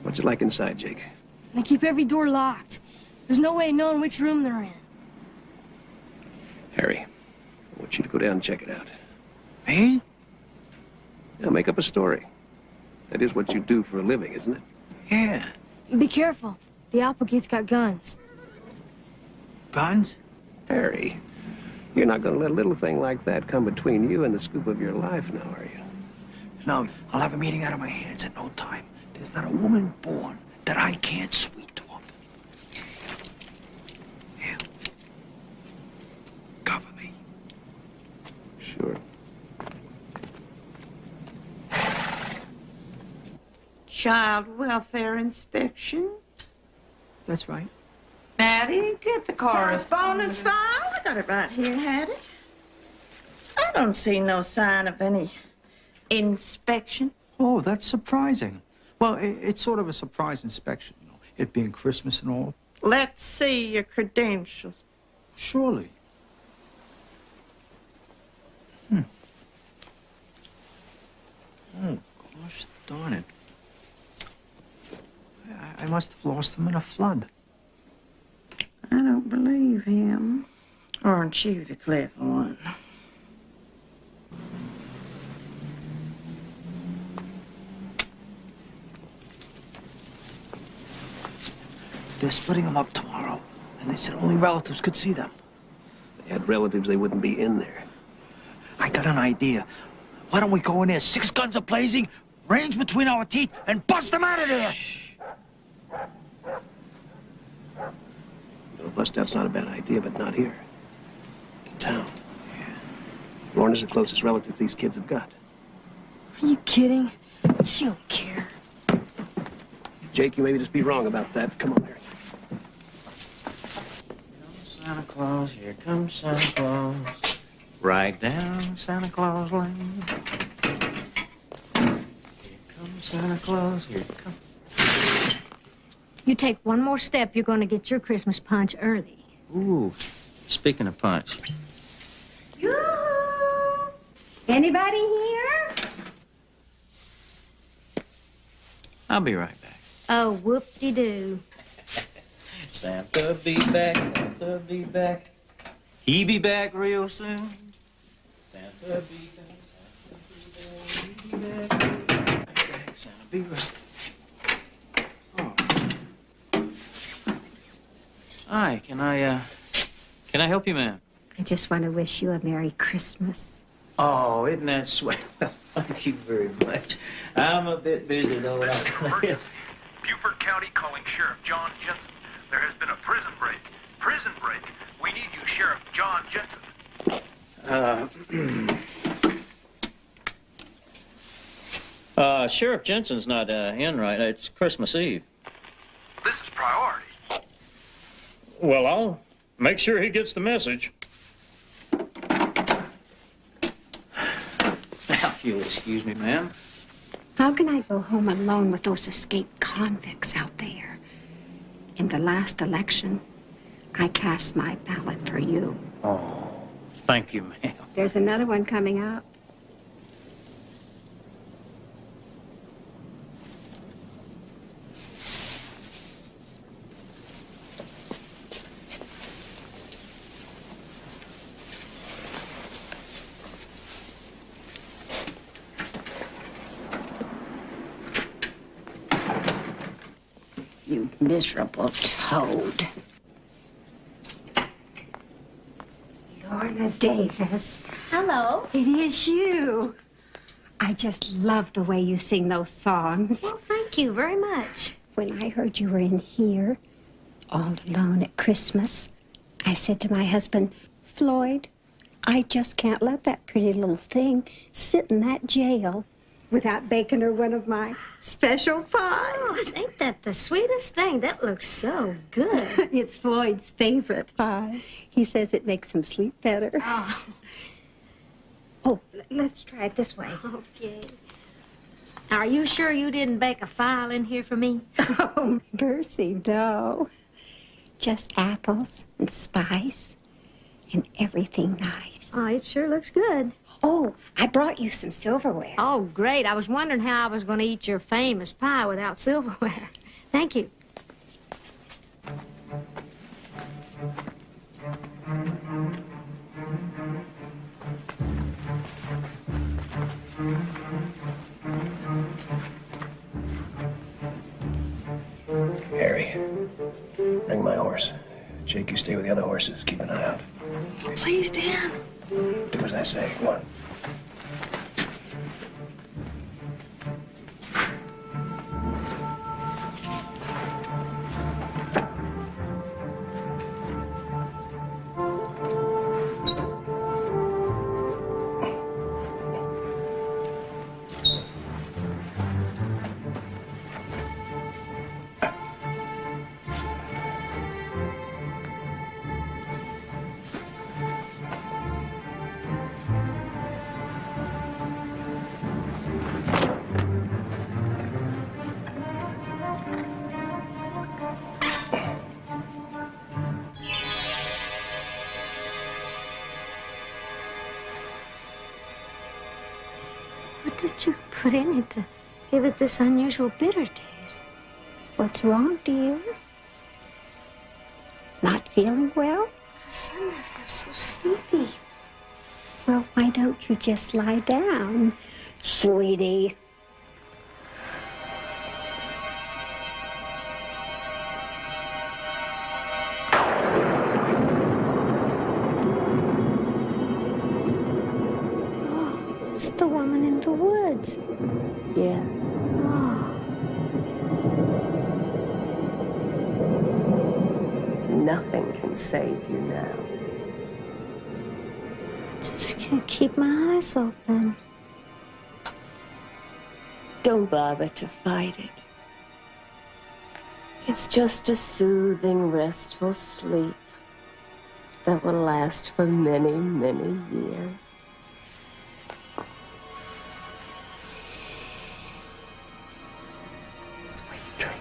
What's it like inside, Jake? They keep every door locked. There's no way of knowing which room they're in. Harry, I want you to go down and check it out. Me? Yeah, make up a story. That is what you do for a living, isn't it? Yeah. Be careful. The Applegate's got guns. Guns? Harry, you're not going to let a little thing like that come between you and the scoop of your life now, are you? No, I'll have a meeting out of my hands in no time. There's not a woman born that I can't sweet talk. Yeah. Cover me. Sure. Child welfare inspection. That's right. Hattie, get the correspondence file. I got it right here, Hattie. I don't see no sign of any inspection. Oh, that's surprising. Well, it's sort of a surprise inspection, you know, it being Christmas and all. Let's see your credentials. Surely. Oh, gosh darn it. I must have lost them in a flood. I don't believe him. Aren't you the clever one? They're splitting them up tomorrow, and they said only relatives could see them. If they had relatives, they wouldn't be in there. I got an idea. Why don't we go in there, 6 guns a-blazing, range between our teeth, and bust them out of there? No, bust out's not a bad idea, but not here. In town. Lorna's the closest relative these kids have got. Are you kidding? She don't care. Jake, you may just be wrong about that. Come on, Mary. Santa Claus, here comes Santa Claus. Right down Santa Claus Lane. Here comes Santa Claus, here comes. You take one more step, you're going to get your Christmas punch early. Ooh, speaking of punch. Yoo-hoo! Anybody here? I'll be right back. Oh, whoop-de-doo. Santa be back, Santa be back. He be back real soon. Santa be back, Santa be back. He be back, Santa be back. Oh. Hi, can I help you, ma'am? I just want to wish you a Merry Christmas. Oh, isn't that sweet? Thank you very much. I'm a bit busy, though. Beaufort County calling Sheriff John Jensen. There has been a prison break. Prison break. We need you, Sheriff John Jensen. Sheriff Jensen's not in right now. It's Christmas Eve. This is priority. Well, I'll make sure he gets the message. Now, if you'll excuse me, ma'am. How can I go home alone with those escaped convicts out there? In the last election, I cast my ballot for you. Oh, thank you, ma'am. There's another one coming up. You miserable toad. Lorna Davis. Hello. It is you. I just love the way you sing those songs. Well, thank you very much. When I heard you were in here, all alone at Christmas, I said to my husband, Floyd, I just can't let that pretty little thing sit in that jail without baking her one of my special pies. Oh, ain't that the sweetest thing? That looks so good. It's Floyd's favorite pie. He says it makes him sleep better. Oh. Oh, let's try it this way. Okay. Now, are you sure you didn't bake a file in here for me? Oh, mercy, no. Just apples and spice and everything nice. Oh, it sure looks good. Oh, I brought you some silverware. Oh, great. I was wondering how I was going to eat your famous pie without silverware. Thank you. Harry, bring my horse. Jake, you stay with the other horses. Keep an eye out. Please, Dan. Do as I say. Go on. did you put in it to give it this unusual bitter taste? What's wrong, dear? Not feeling well? Son, I feel so sleepy. Well, why don't you just lie down, sweetie? Oh, it's the woman in the woods. Yes. Oh. Nothing can save you now. I just can't keep my eyes open. Don't bother to fight it. It's just a soothing, restful sleep that will last for many, many years. Sweet dreams.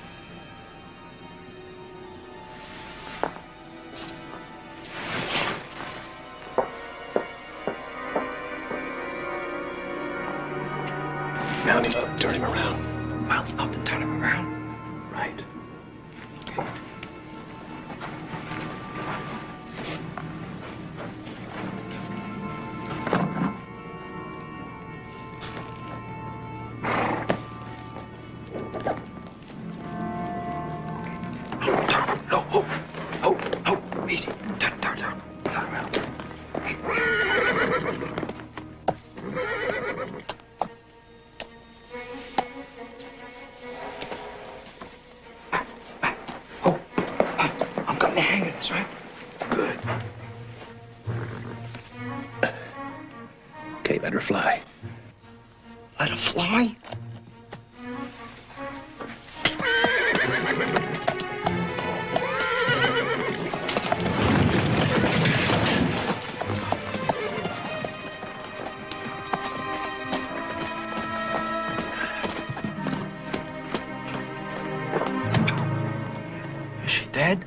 Mount him up, turn him around. Mount up and turn him around. Right. No, oh, easy. Turn around. I'm cutting the hang of this, right? Good. Okay, let her fly. Let her fly? Is she dead?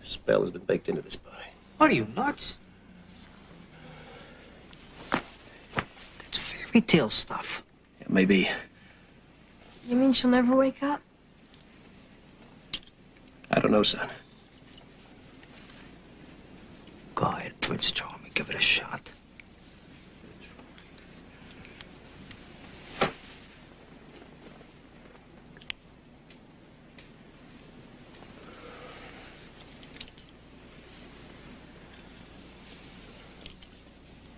Spell has been baked into this pie. What are you, nuts? That's fairy tale stuff. Yeah, maybe. You mean she'll never wake up? I don't know, son. Go ahead, Prince Charming. Give it a shot.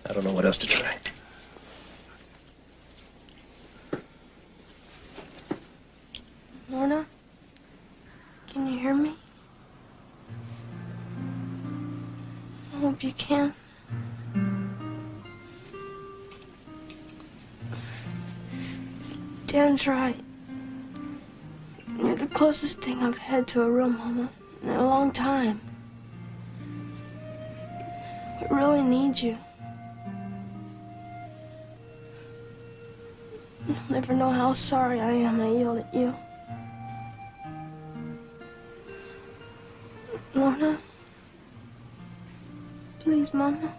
I don't know what else to try. Lorna? Can you hear me? I hope you can. Dan's right. You're the closest thing I've had to a real mama in a long time. We really need you. You'll never know how sorry I am I yelled at you. Lorna? Please, Mama.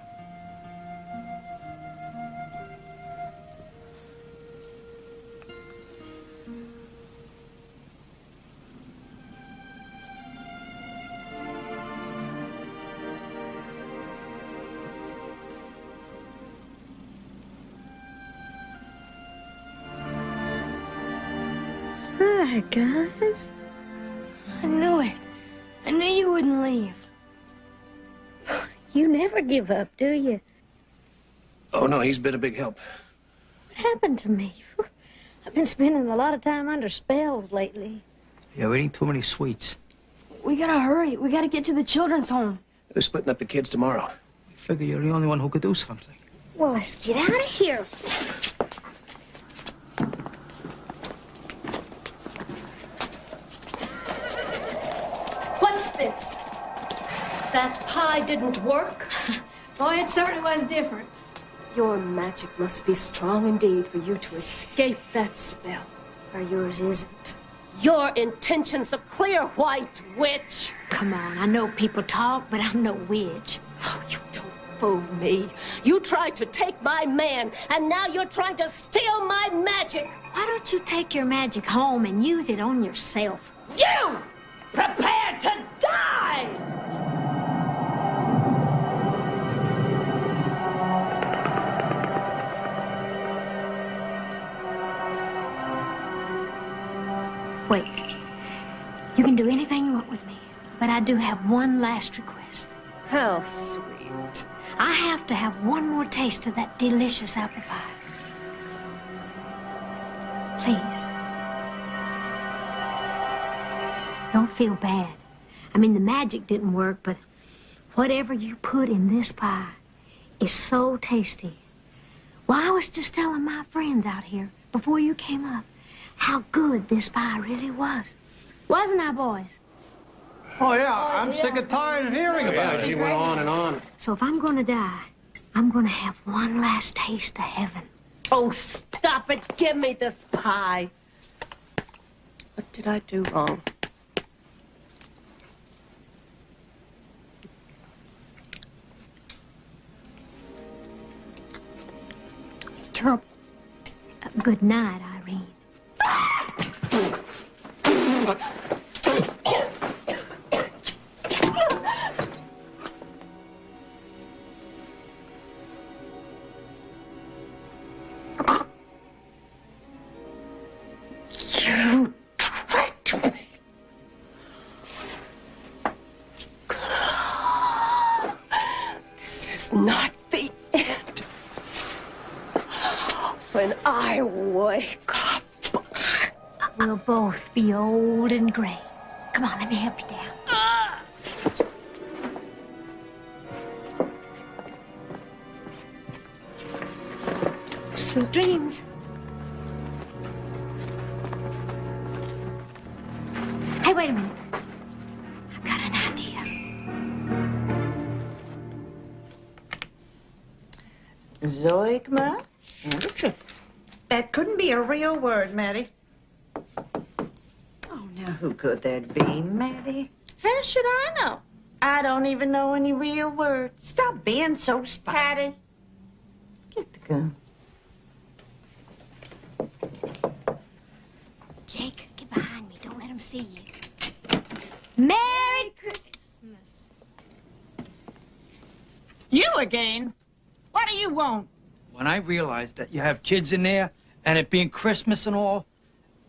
Hi, guys. I knew it. I knew you wouldn't leave. You never give up, do you? Oh, no, he's been a big help. What happened to me? I've been spending a lot of time under spells lately. Yeah, we're eating too many sweets. We gotta hurry. We gotta get to the children's home. They're splitting up the kids tomorrow. We figure you're the only one who could do something. Well, let's get out of here. What's this? That pie didn't work? Boy, it certainly was different. Your magic must be strong indeed for you to escape that spell. Or yours isn't. Your intentions are clear, white witch. Come on, I know people talk, but I'm no witch. Oh, you don't fool me. You tried to take my man, and now you're trying to steal my magic. Why don't you take your magic home and use it on yourself? You! Prepare to die! Wait. You can do anything you want with me, but I do have one last request. How sweet. I have to have one more taste of that delicious apple pie. Please. Don't feel bad. I mean, the magic didn't work, but whatever you put in this pie is so tasty. Well, I was just telling my friends out here before you came up how good this pie really was. Wasn't I, boys? Oh, yeah, I'm sick and tired of hearing about it. She went on and on. So if I'm gonna die, I'm gonna have one last taste of heaven. Oh, stop it. Give me this pie. What did I do wrong? It's terrible. Good night, Irene. You tricked me. This is not the end. When I wake up, we'll both be old and gray. Come on, let me help you down. Sweet dreams. Hey, wait a minute. I've got an idea. Zoigma and a triple. That couldn't be a real word, Maddie. Oh, now who could that be, Maddie? How should I know? I don't even know any real words. Stop being so spy. Patty, get the gun. Jake, get behind me. Don't let him see you. Merry Christmas. You again? What do you want? When I realized that you have kids in there, and it being Christmas and all,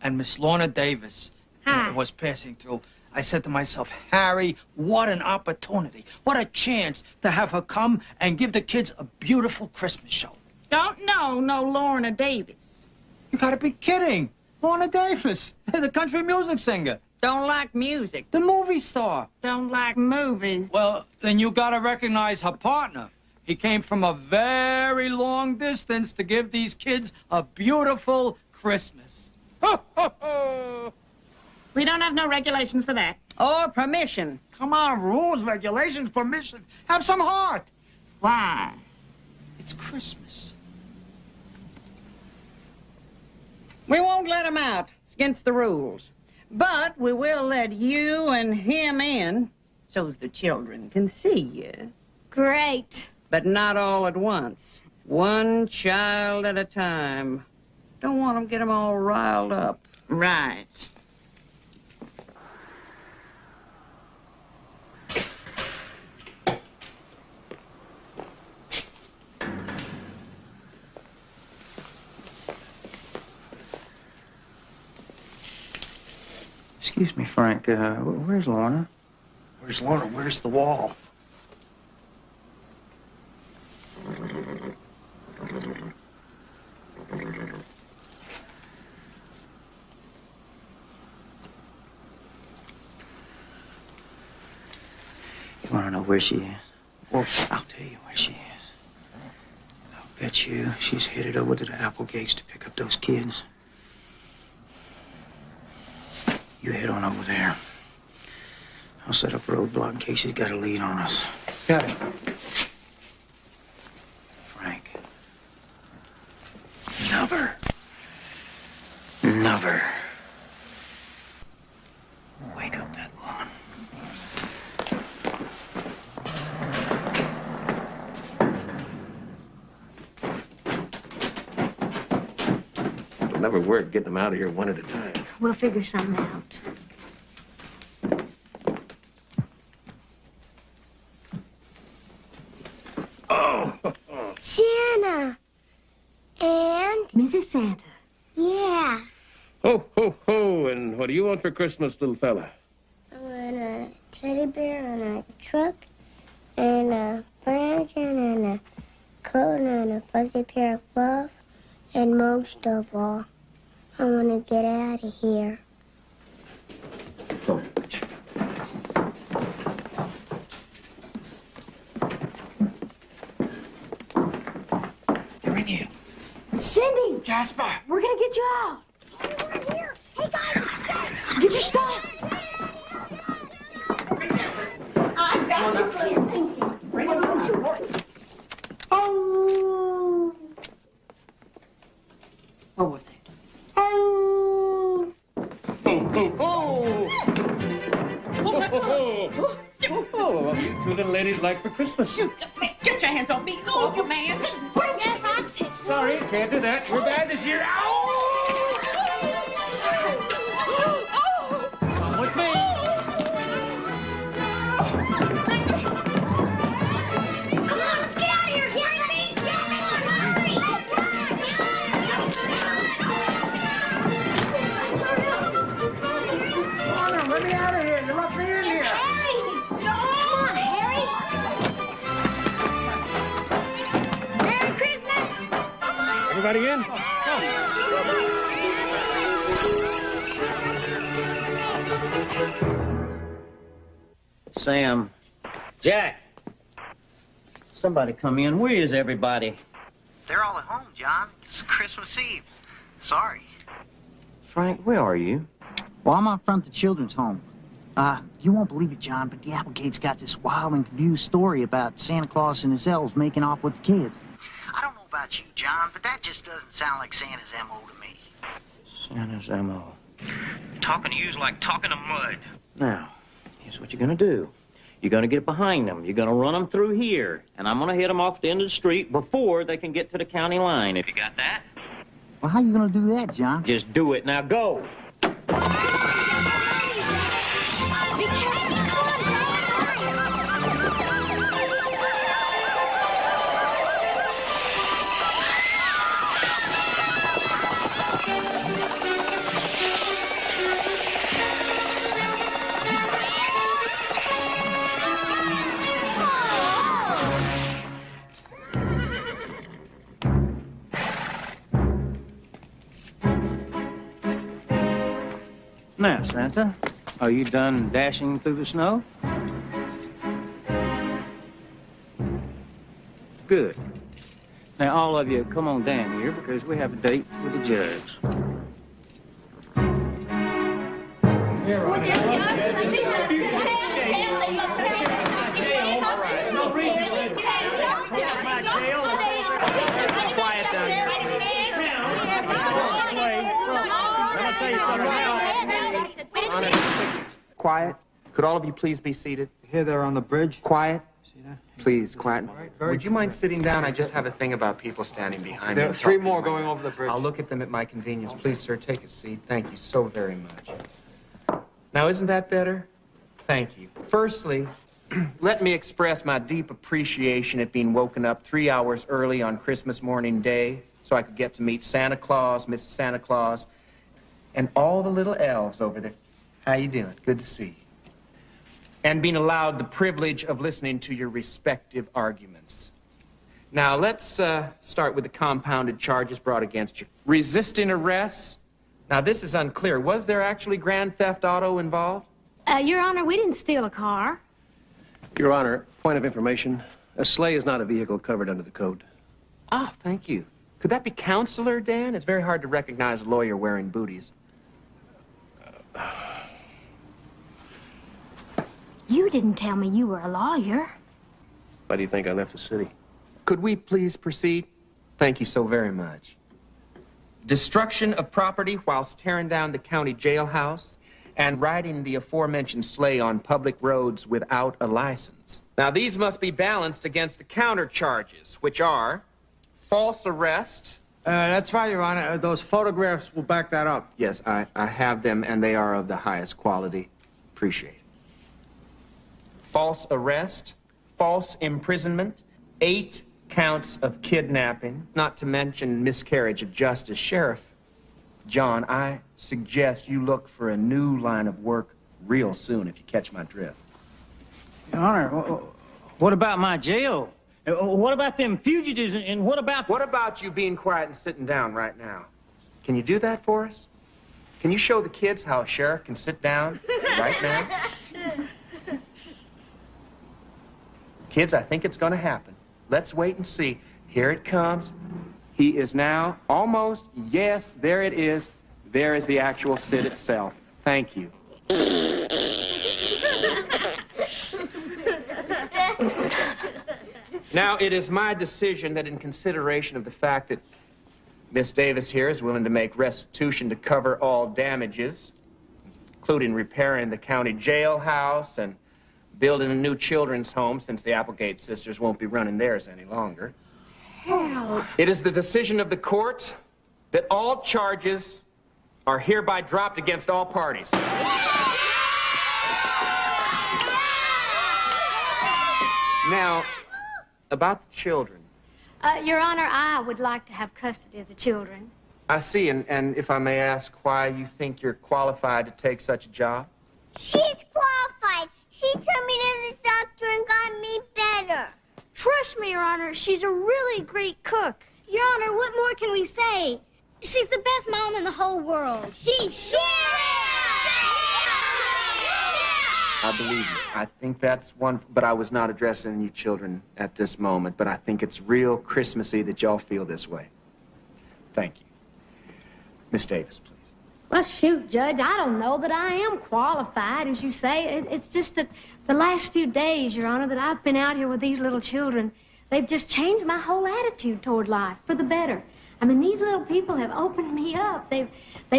and Miss Lorna Davis was passing through, I said to myself, Harry, what an opportunity. What a chance to have her come and give the kids a beautiful Christmas show. Don't know no Lorna Davis. You gotta be kidding. Lorna Davis, the country music singer. Don't like music. The movie star. Don't like movies. Well, then you gotta recognize her partner. He came from a very long distance to give these kids a beautiful Christmas. Ho, ho, ho. We don't have no regulations for that. Or permission. Come on, rules, regulations, permission. Have some heart. Why? It's Christmas. We won't let him out. It's against the rules. But we will let you and him in so's the children can see you. Great. But not all at once. One child at a time. Don't want them to get them all riled up. Right. Excuse me, Frank. Where's Lorna? Where's Lorna? Where's the wall? You want to know where she is? Well, I'll tell you where she is. I'll bet you she's headed over to the Applegates to pick up those kids. You head on over there. I'll set up a roadblock in case she's got a lead on us. Got it. Frank. Never. probably work getting them out of here one at a time. We'll figure something out. Oh! Santa. And? Mrs. Santa. Yeah. Ho, ho, ho. And what do you want for Christmas, little fella? I want a teddy bear and a truck and a branch and a coat and a fuzzy pair of gloves. And most of all, I want to get out of here. They're in here. Cindy! Jasper! We're gonna get you out. We're here. Hey, guys! Get your stuff. I've got this little thing here. Bring it on your horse. Oh. What was it? Oh. Oh, what you two little ladies like for Christmas? You just get your hands on me, you man. Yes, that's it. Sorry, can't do that. We're bad this year. Come with me. Come on, let's get out of here, Sammy. Come on, hurry. Come on, let me out of here. You left me in here. Harry. Come on, Harry. Merry Christmas. Everybody in? Sam. Jack. Somebody come in. Where is everybody? They're all at home, John. It's Christmas Eve. Sorry. Frank, where are you? Well, I'm out front of the children's home. You won't believe it, John, but the Applegate's got this wild and confused story about Santa Claus and his elves making off with the kids. I don't know about you, John, but that just doesn't sound like Santa's M.O. to me. Santa's M.O. Talking to you's like talking to mud. Now, here's what you're gonna do. You're gonna get behind them. You're gonna run them through here. And I'm gonna hit them off the end of the street before they can get to the county line. If you got that? Well, how you gonna do that, John? Just do it. Now go. Now, Santa, are you done dashing through the snow? Good. Now, all of you, come on down here because we have a date with the judge. Quiet down here. Let me tell you something now. Quiet. Could all of you please be seated? Here they're on the bridge. Quiet. Please, quiet. Would you mind sitting down? I just have a thing about people standing behind me. There are three more going over the bridge. I'll look at them at my convenience. Please, sir, take a seat. Thank you so very much. Now, isn't that better? Thank you. Firstly, let me express my deep appreciation at being woken up 3 hours early on Christmas morning day so I could get to meet Santa Claus, Mrs. Santa Claus, and all the little elves over there. How you doing? Good to see you. And being allowed the privilege of listening to your respective arguments. Now, let's start with the compounded charges brought against you. Resisting arrest. Now, this is unclear. Was there actually grand theft auto involved? Your Honor, we didn't steal a car. Your Honor, point of information. A sleigh is not a vehicle covered under the code. Ah, thank you. Could that be Counselor Dan? It's very hard to recognize a lawyer wearing booties. You didn't tell me you were a lawyer. Why do you think I left the city? Could we please proceed? Thank you so very much. Destruction of property whilst tearing down the county jailhouse and riding the aforementioned sleigh on public roads without a license. Now, these must be balanced against the counter charges, which are false arrest, That's right, Your Honor. Those photographs will back that up. Yes, I have them, and they are of the highest quality. Appreciate it. False arrest, false imprisonment, 8 counts of kidnapping, not to mention miscarriage of justice. Sheriff John, I suggest you look for a new line of work real soon, if you catch my drift. Your Honor, what about my jail? What about them fugitives, and what about... What about you being quiet and sitting down right now? Can you do that for us? Can you show the kids how a sheriff can sit down right now? Kids, I think it's going to happen. Let's wait and see. Here it comes. He is now almost, yes, there it is. There is the actual sit itself. Thank you. Now, it is my decision that in consideration of the fact that Miss Davis here is willing to make restitution to cover all damages, including repairing the county jailhouse and building a new children's home since the Applegate sisters won't be running theirs any longer. Harold. It is the decision of the court that all charges are hereby dropped against all parties. Now, about the children. Your Honor, I would like to have custody of the children. I see, and if I may ask why you think you're qualified to take such a job? She's qualified. She took me to the doctor and got me better. Trust me, Your Honor, she's a really great cook. Your Honor, what more can we say? She's the best mom in the whole world. She's I believe you. I think that's one, but I was not addressing you children at this moment, but I think it's real Christmassy that y'all feel this way. Thank you. Miss Davis, please. Well, shoot, Judge, I don't know that I am qualified, as you say. It's just that the last few days, Your Honor, that I've been out here with these little children, they've just changed my whole attitude toward life for the better. I mean, these little people have opened me up. They've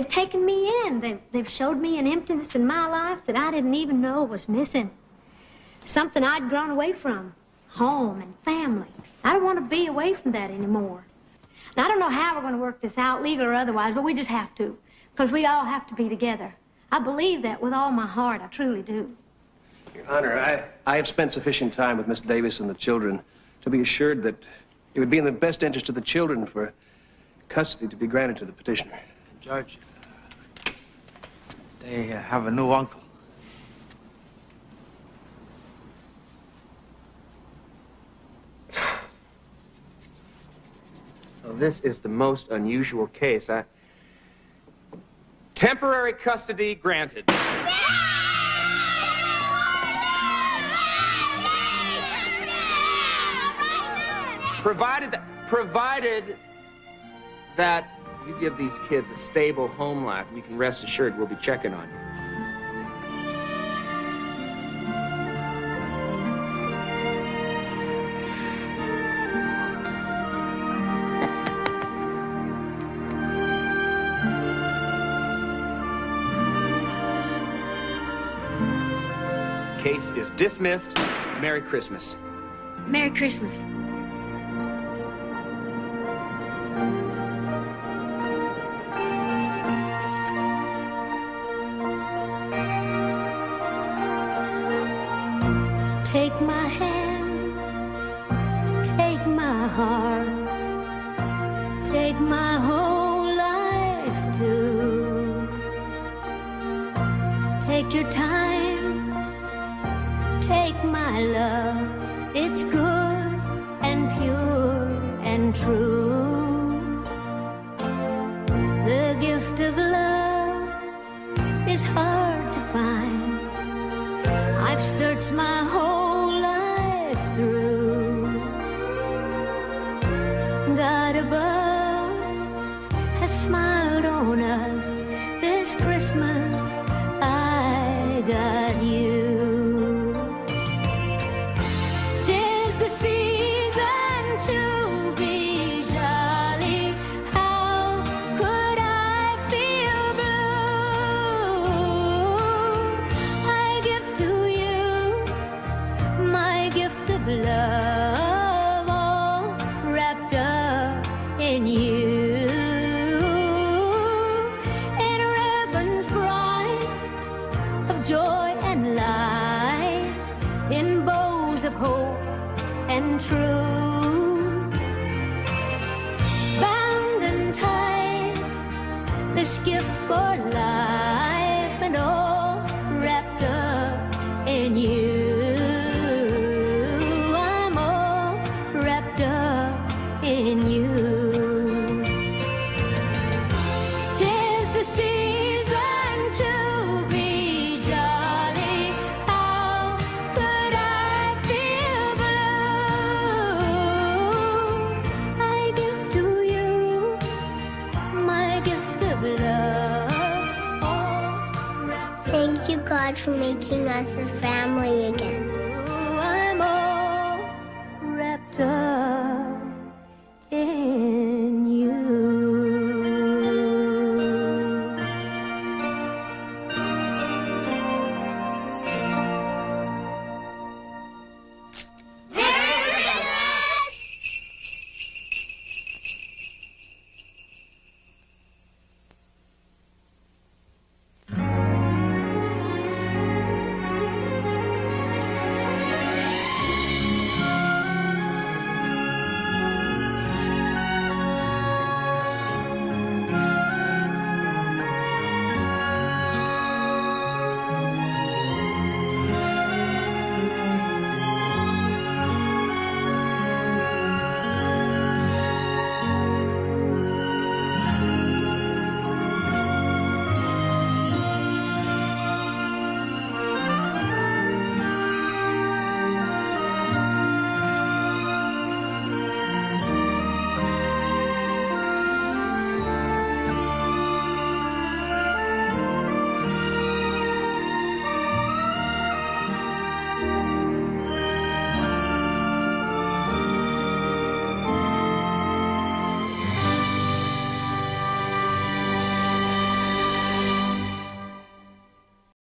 taken me in. They've showed me an emptiness in my life that I didn't even know was missing. Something I'd grown away from, home and family. I don't want to be away from that anymore. Now, I don't know how we're going to work this out, legal or otherwise, but we just have to, because we all have to be together. I believe that with all my heart. I truly do. Your Honor, I have spent sufficient time with Miss Davis and the children to be assured that it would be in the best interest of the children for custody to be granted to the petitioner. Judge, they have a new uncle. Well, this is the most unusual case. Temporary custody granted. Provided that you give these kids a stable home life, and you can rest assured we'll be checking on you. Case is dismissed. Merry Christmas. Merry Christmas. Take my hand, take my heart, take my whole life too. Take your time, take my love, it's good and pure and true. The gift of love is hard to find. I've searched my whole life through. God above has smiled on us this Christmas. I got you. 'Tis the season to be jolly. How could I feel blue? I give to you joy and light in bows of hope and truth. Bound and tied, this gift for life and all wrapped up in you. I'm all wrapped up in you. Thank you, God, for making us a family again.